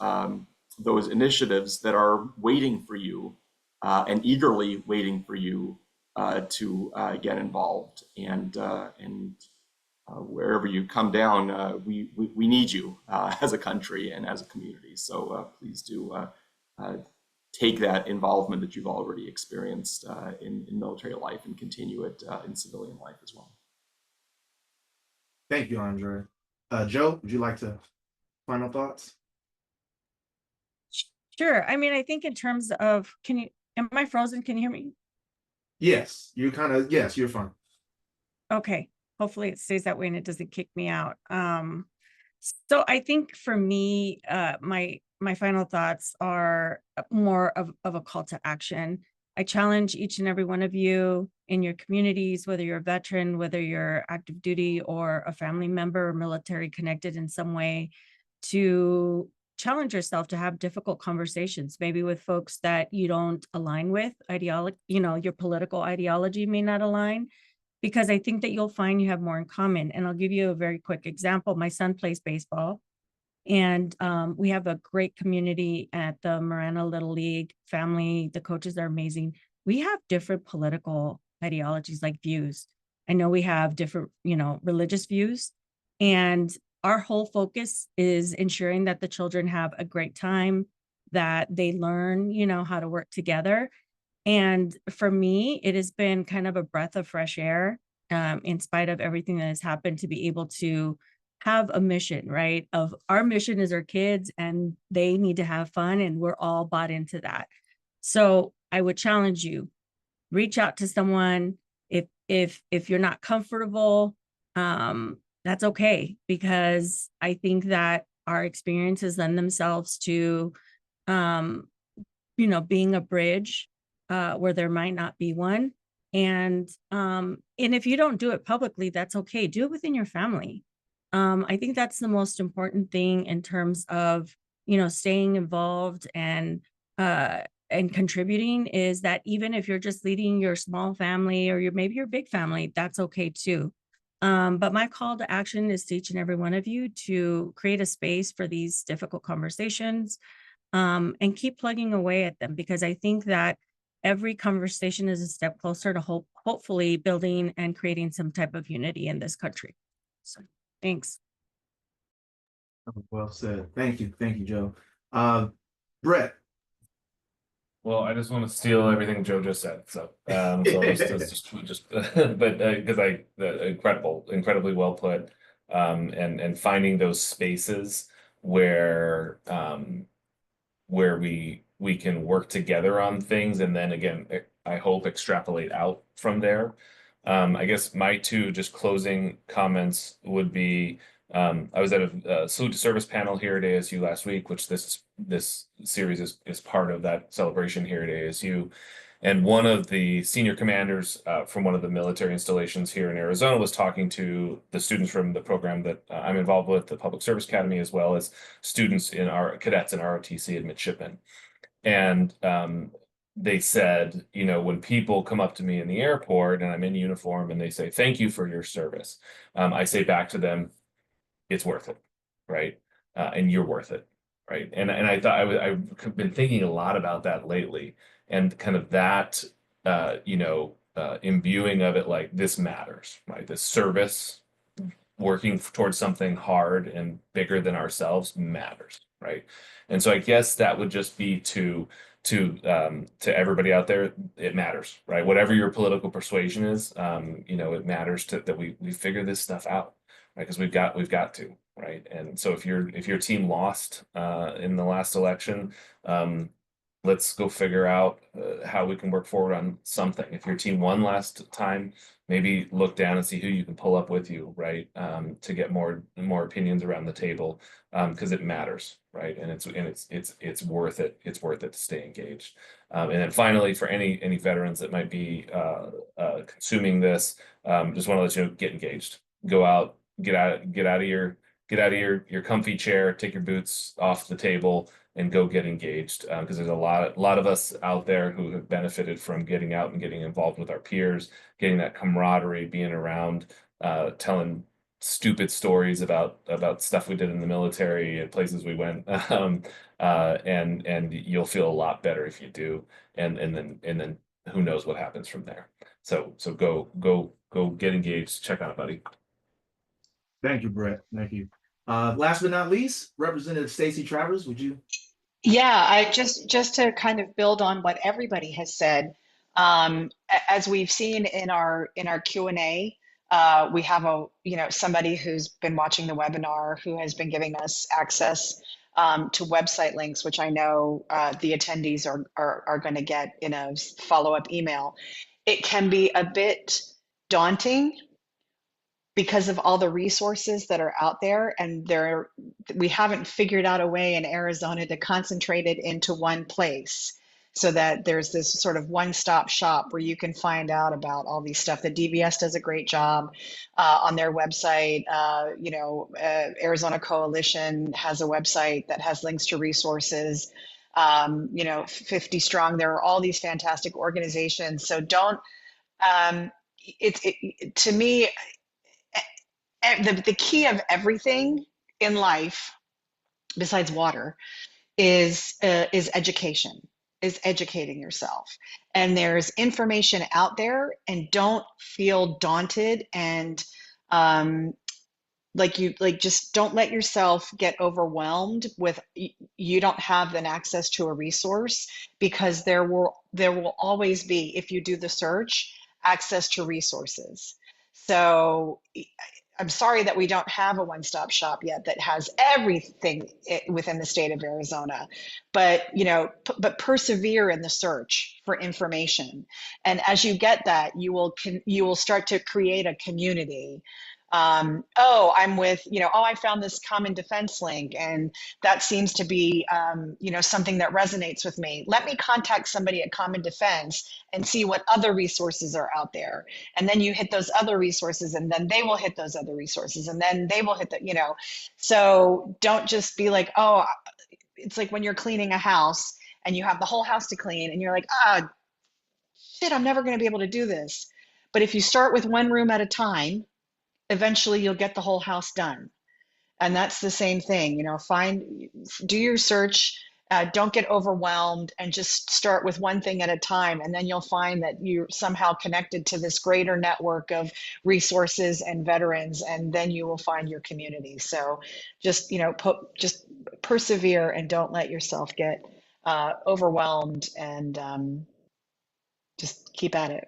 those initiatives that are waiting for you and eagerly waiting for you to get involved. And wherever you come down, we need you as a country and as a community. So please do take that involvement that you've already experienced in military life and continue it in civilian life as well. Thank you, Andre. Joe, would you like to final thoughts? Sure. I mean, I think in terms of, am I frozen? Can you hear me? Yes, yes, you're fine. Okay. Hopefully it stays that way and it doesn't kick me out. So I think for me, my final thoughts are more of a call to action. I challenge each and every one of you in your communities, whether you're a veteran, whether you're active duty or a family member or military connected in some way, to challenge yourself to have difficult conversations, maybe with folks that you don't align with, your political ideology may not align, because I think that you'll find you have more in common. And I'll give you a very quick example. My son plays baseball, and we have a great community at the Marana Little League family. The coaches are amazing. We have different political ideologies, like views. I know we have different, religious views, and our whole focus is ensuring that the children have a great time, that they learn, how to work together. And for me, it has been kind of a breath of fresh air, in spite of everything that has happened, to be able to have a mission, right? Of our mission is our kids, and they need to have fun, and we're all bought into that. So I would challenge you, reach out to someone. If you're not comfortable, that's okay, because I think that our experiences lend themselves to, being a bridge where there might not be one. And if you don't do it publicly, that's okay. Do it within your family. I think that's the most important thing in terms of, staying involved and contributing, is that even if you're just leading your small family or maybe your big family, that's okay too. But my call to action is to each and every one of you to create a space for these difficult conversations, and keep plugging away at them, because I think that every conversation is a step closer to hopefully building and creating some type of unity in this country. So thanks. Well said. Thank you, Joe. Brett. Well, I just want to steal everything Joe just said. So, but because incredibly well put, and finding those spaces where we can work together on things, and then again, I hope extrapolate out from there. I guess my two just closing comments would be, I was at a salute to service panel here at ASU last week, which this series is part of that celebration here at ASU. And one of the senior commanders from one of the military installations here in Arizona was talking to the students from the program that I'm involved with, the Public Service Academy, as well as students in our cadets in ROTC and midshipmen. And they said, when people come up to me in the airport and I'm in uniform and they say, "Thank you for your service," I say back to them, "It's worth it," right? And you're worth it, right? And I thought I've been thinking a lot about that lately, and kind of that, imbuing of it, like, this matters, right? This service, working towards something hard and bigger than ourselves, matters, right? And so I guess that would just be to everybody out there, it matters, right? Whatever your political persuasion is, it matters that we figure this stuff out, right? Because we've got to, right? And so if your team lost in the last election, let's go figure out how we can work forward on something. If your team won last time, maybe look down and see who you can pull up with you, right? To get more opinions around the table, because it matters, right? And it's worth it. It's worth it to stay engaged. And then finally, for any veterans that might be consuming this, just want to let you know, get engaged. Go out, get out of your comfy chair, take your boots off the table, and go get engaged, because there's a lot of us out there who have benefited from getting out and getting involved with our peers, getting that camaraderie, being around, telling stupid stories about stuff we did in the military and places we went, and you'll feel a lot better if you do, and then who knows what happens from there. So go get engaged, check on it, buddy. Thank you, Brett. Thank you. Last but not least, Representative Stacey Travers, would you? Yeah, I just to kind of build on what everybody has said. As we've seen in our Q&A, we have somebody who's been watching the webinar who has been giving us access to website links, which I know the attendees are going to get in a follow-up email. It can be a bit daunting because of all the resources that are out there, and we haven't figured out a way in Arizona to concentrate it into one place, so that there's this sort of one-stop shop where you can find out about all these stuff. The DVS does a great job on their website. Arizona Coalition has a website that has links to resources. 50 Strong, there are all these fantastic organizations. So don't, to me, the key of everything in life, besides water, is education, is educating yourself. And there's information out there, and don't feel daunted, and just don't let yourself get overwhelmed with you don't have an access to a resource, because there will always be, if you do the search, access to resources. So I'm sorry that we don't have a one-stop shop yet that has everything within the state of Arizona, but but persevere in the search for information. And as you get that, you will start to create a community. Oh, I'm with, oh, I found this common defense link and that seems to be, something that resonates with me. Let me contact somebody at Common Defense and see what other resources are out there. And then you hit those other resources and then they will hit those other resources and then they will hit so don't just be like, oh, it's like when you're cleaning a house and you have the whole house to clean and you're like, shit, I'm never going to be able to do this. But if you start with one room at a time, eventually you'll get the whole house done. And that's the same thing, do your search, don't get overwhelmed and just start with one thing at a time. And then you'll find that you're somehow connected to this greater network of resources and veterans, and then you will find your community. So just, just persevere and don't let yourself get overwhelmed, and just keep at it.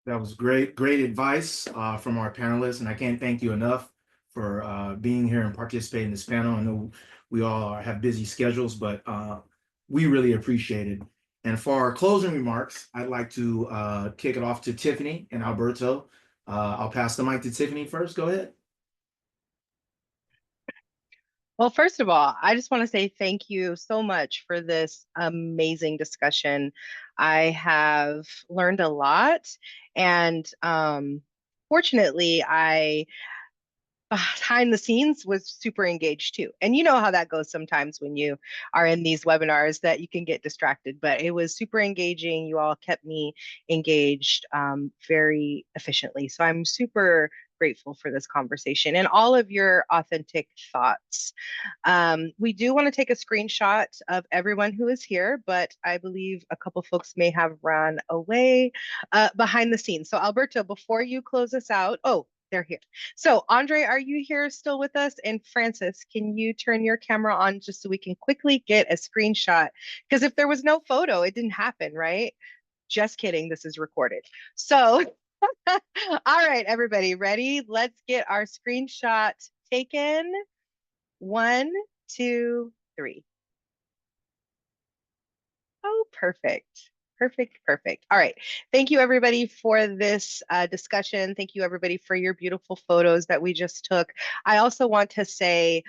That was great advice from our panelists, and I can't thank you enough for being here and participating in this panel. I know we all have busy schedules, but we really appreciate it. And for our closing remarks, I'd like to kick it off to Tiffany and Alberto. I'll pass the mic to Tiffany first. Go ahead. Well, first of all, I just want to say thank you so much for this amazing discussion. I have learned a lot, and fortunately, I behind the scenes was super engaged too. And you know how that goes sometimes when you are in these webinars, that you can get distracted, but it was super engaging. You all kept me engaged very efficiently. So I'm super grateful for this conversation and all of your authentic thoughts. We do want to take a screenshot of everyone who is here, but I believe a couple folks may have run away behind the scenes. So Alberto, before you close us out, oh, they're here. So Andre, are you here still with us? And Francis, can you turn your camera on just so we can quickly get a screenshot? Because if there was no photo, it didn't happen, right? Just kidding, this is recorded. So, all right, everybody, ready? Let's get our screenshot taken. 1, 2, 3. Oh, perfect. Perfect. All right. Thank you, everybody, for this discussion. Thank you, everybody, for your beautiful photos that we just took. I also want to say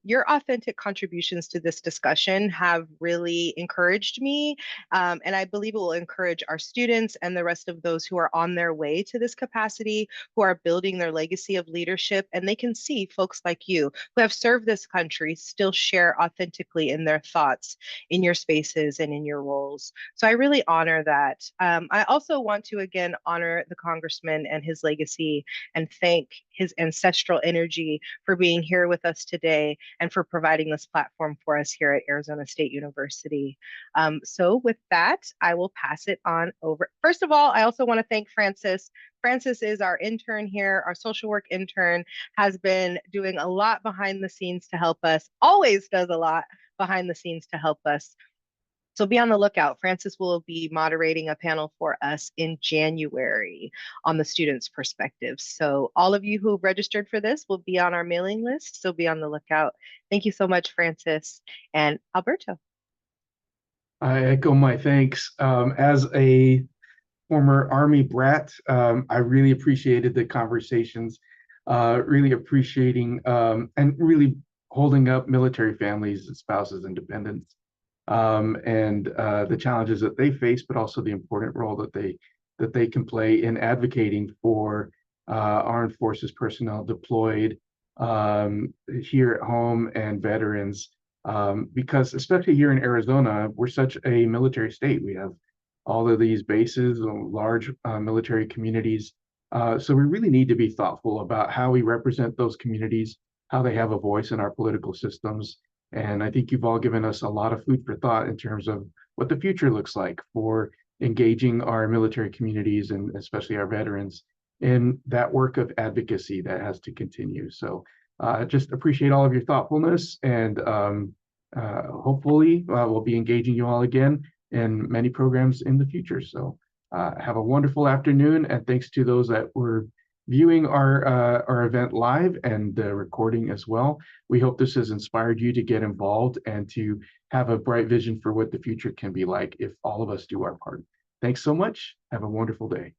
your authentic contributions to this discussion have really encouraged me, and I believe it will encourage our students and the rest of those who are on their way to this capacity, who are building their legacy of leadership, and they can see folks like you who have served this country still share authentically in their thoughts, in your spaces, and in your roles. So I really honor that. I also want to again honor the congressman and his legacy and thank his ancestral energy for being here with us today and for providing this platform for us here at Arizona State University. So with that, I will pass it on over. First of all, I also want to thank Francis. Francis is our intern here, our social work intern, has been doing a lot behind the scenes to help us, always does a lot behind the scenes to help us. So be on the lookout. Francis will be moderating a panel for us in January on the students' perspectives. So all of you who registered for this will be on our mailing list, so be on the lookout. Thank you so much, Francis. And Alberto. I echo my thanks. As a former Army brat, I really appreciated the conversations, really appreciating and really holding up military families, spouses, and dependents. And the challenges that they face, but also the important role that they can play in advocating for armed forces personnel deployed here at home and veterans. Because especially here in Arizona, we're such a military state. We have all of these bases, large military communities. So we really need to be thoughtful about how we represent those communities, how they have a voice in our political systems. And I think you've all given us a lot of food for thought in terms of what the future looks like for engaging our military communities and especially our veterans in that work of advocacy that has to continue. So just appreciate all of your thoughtfulness, and hopefully we'll be engaging you all again in many programs in the future. So have a wonderful afternoon, and thanks to those that were viewing our event live and the recording as well. We hope this has inspired you to get involved and to have a bright vision for what the future can be like if all of us do our part. Thanks so much. Have a wonderful day.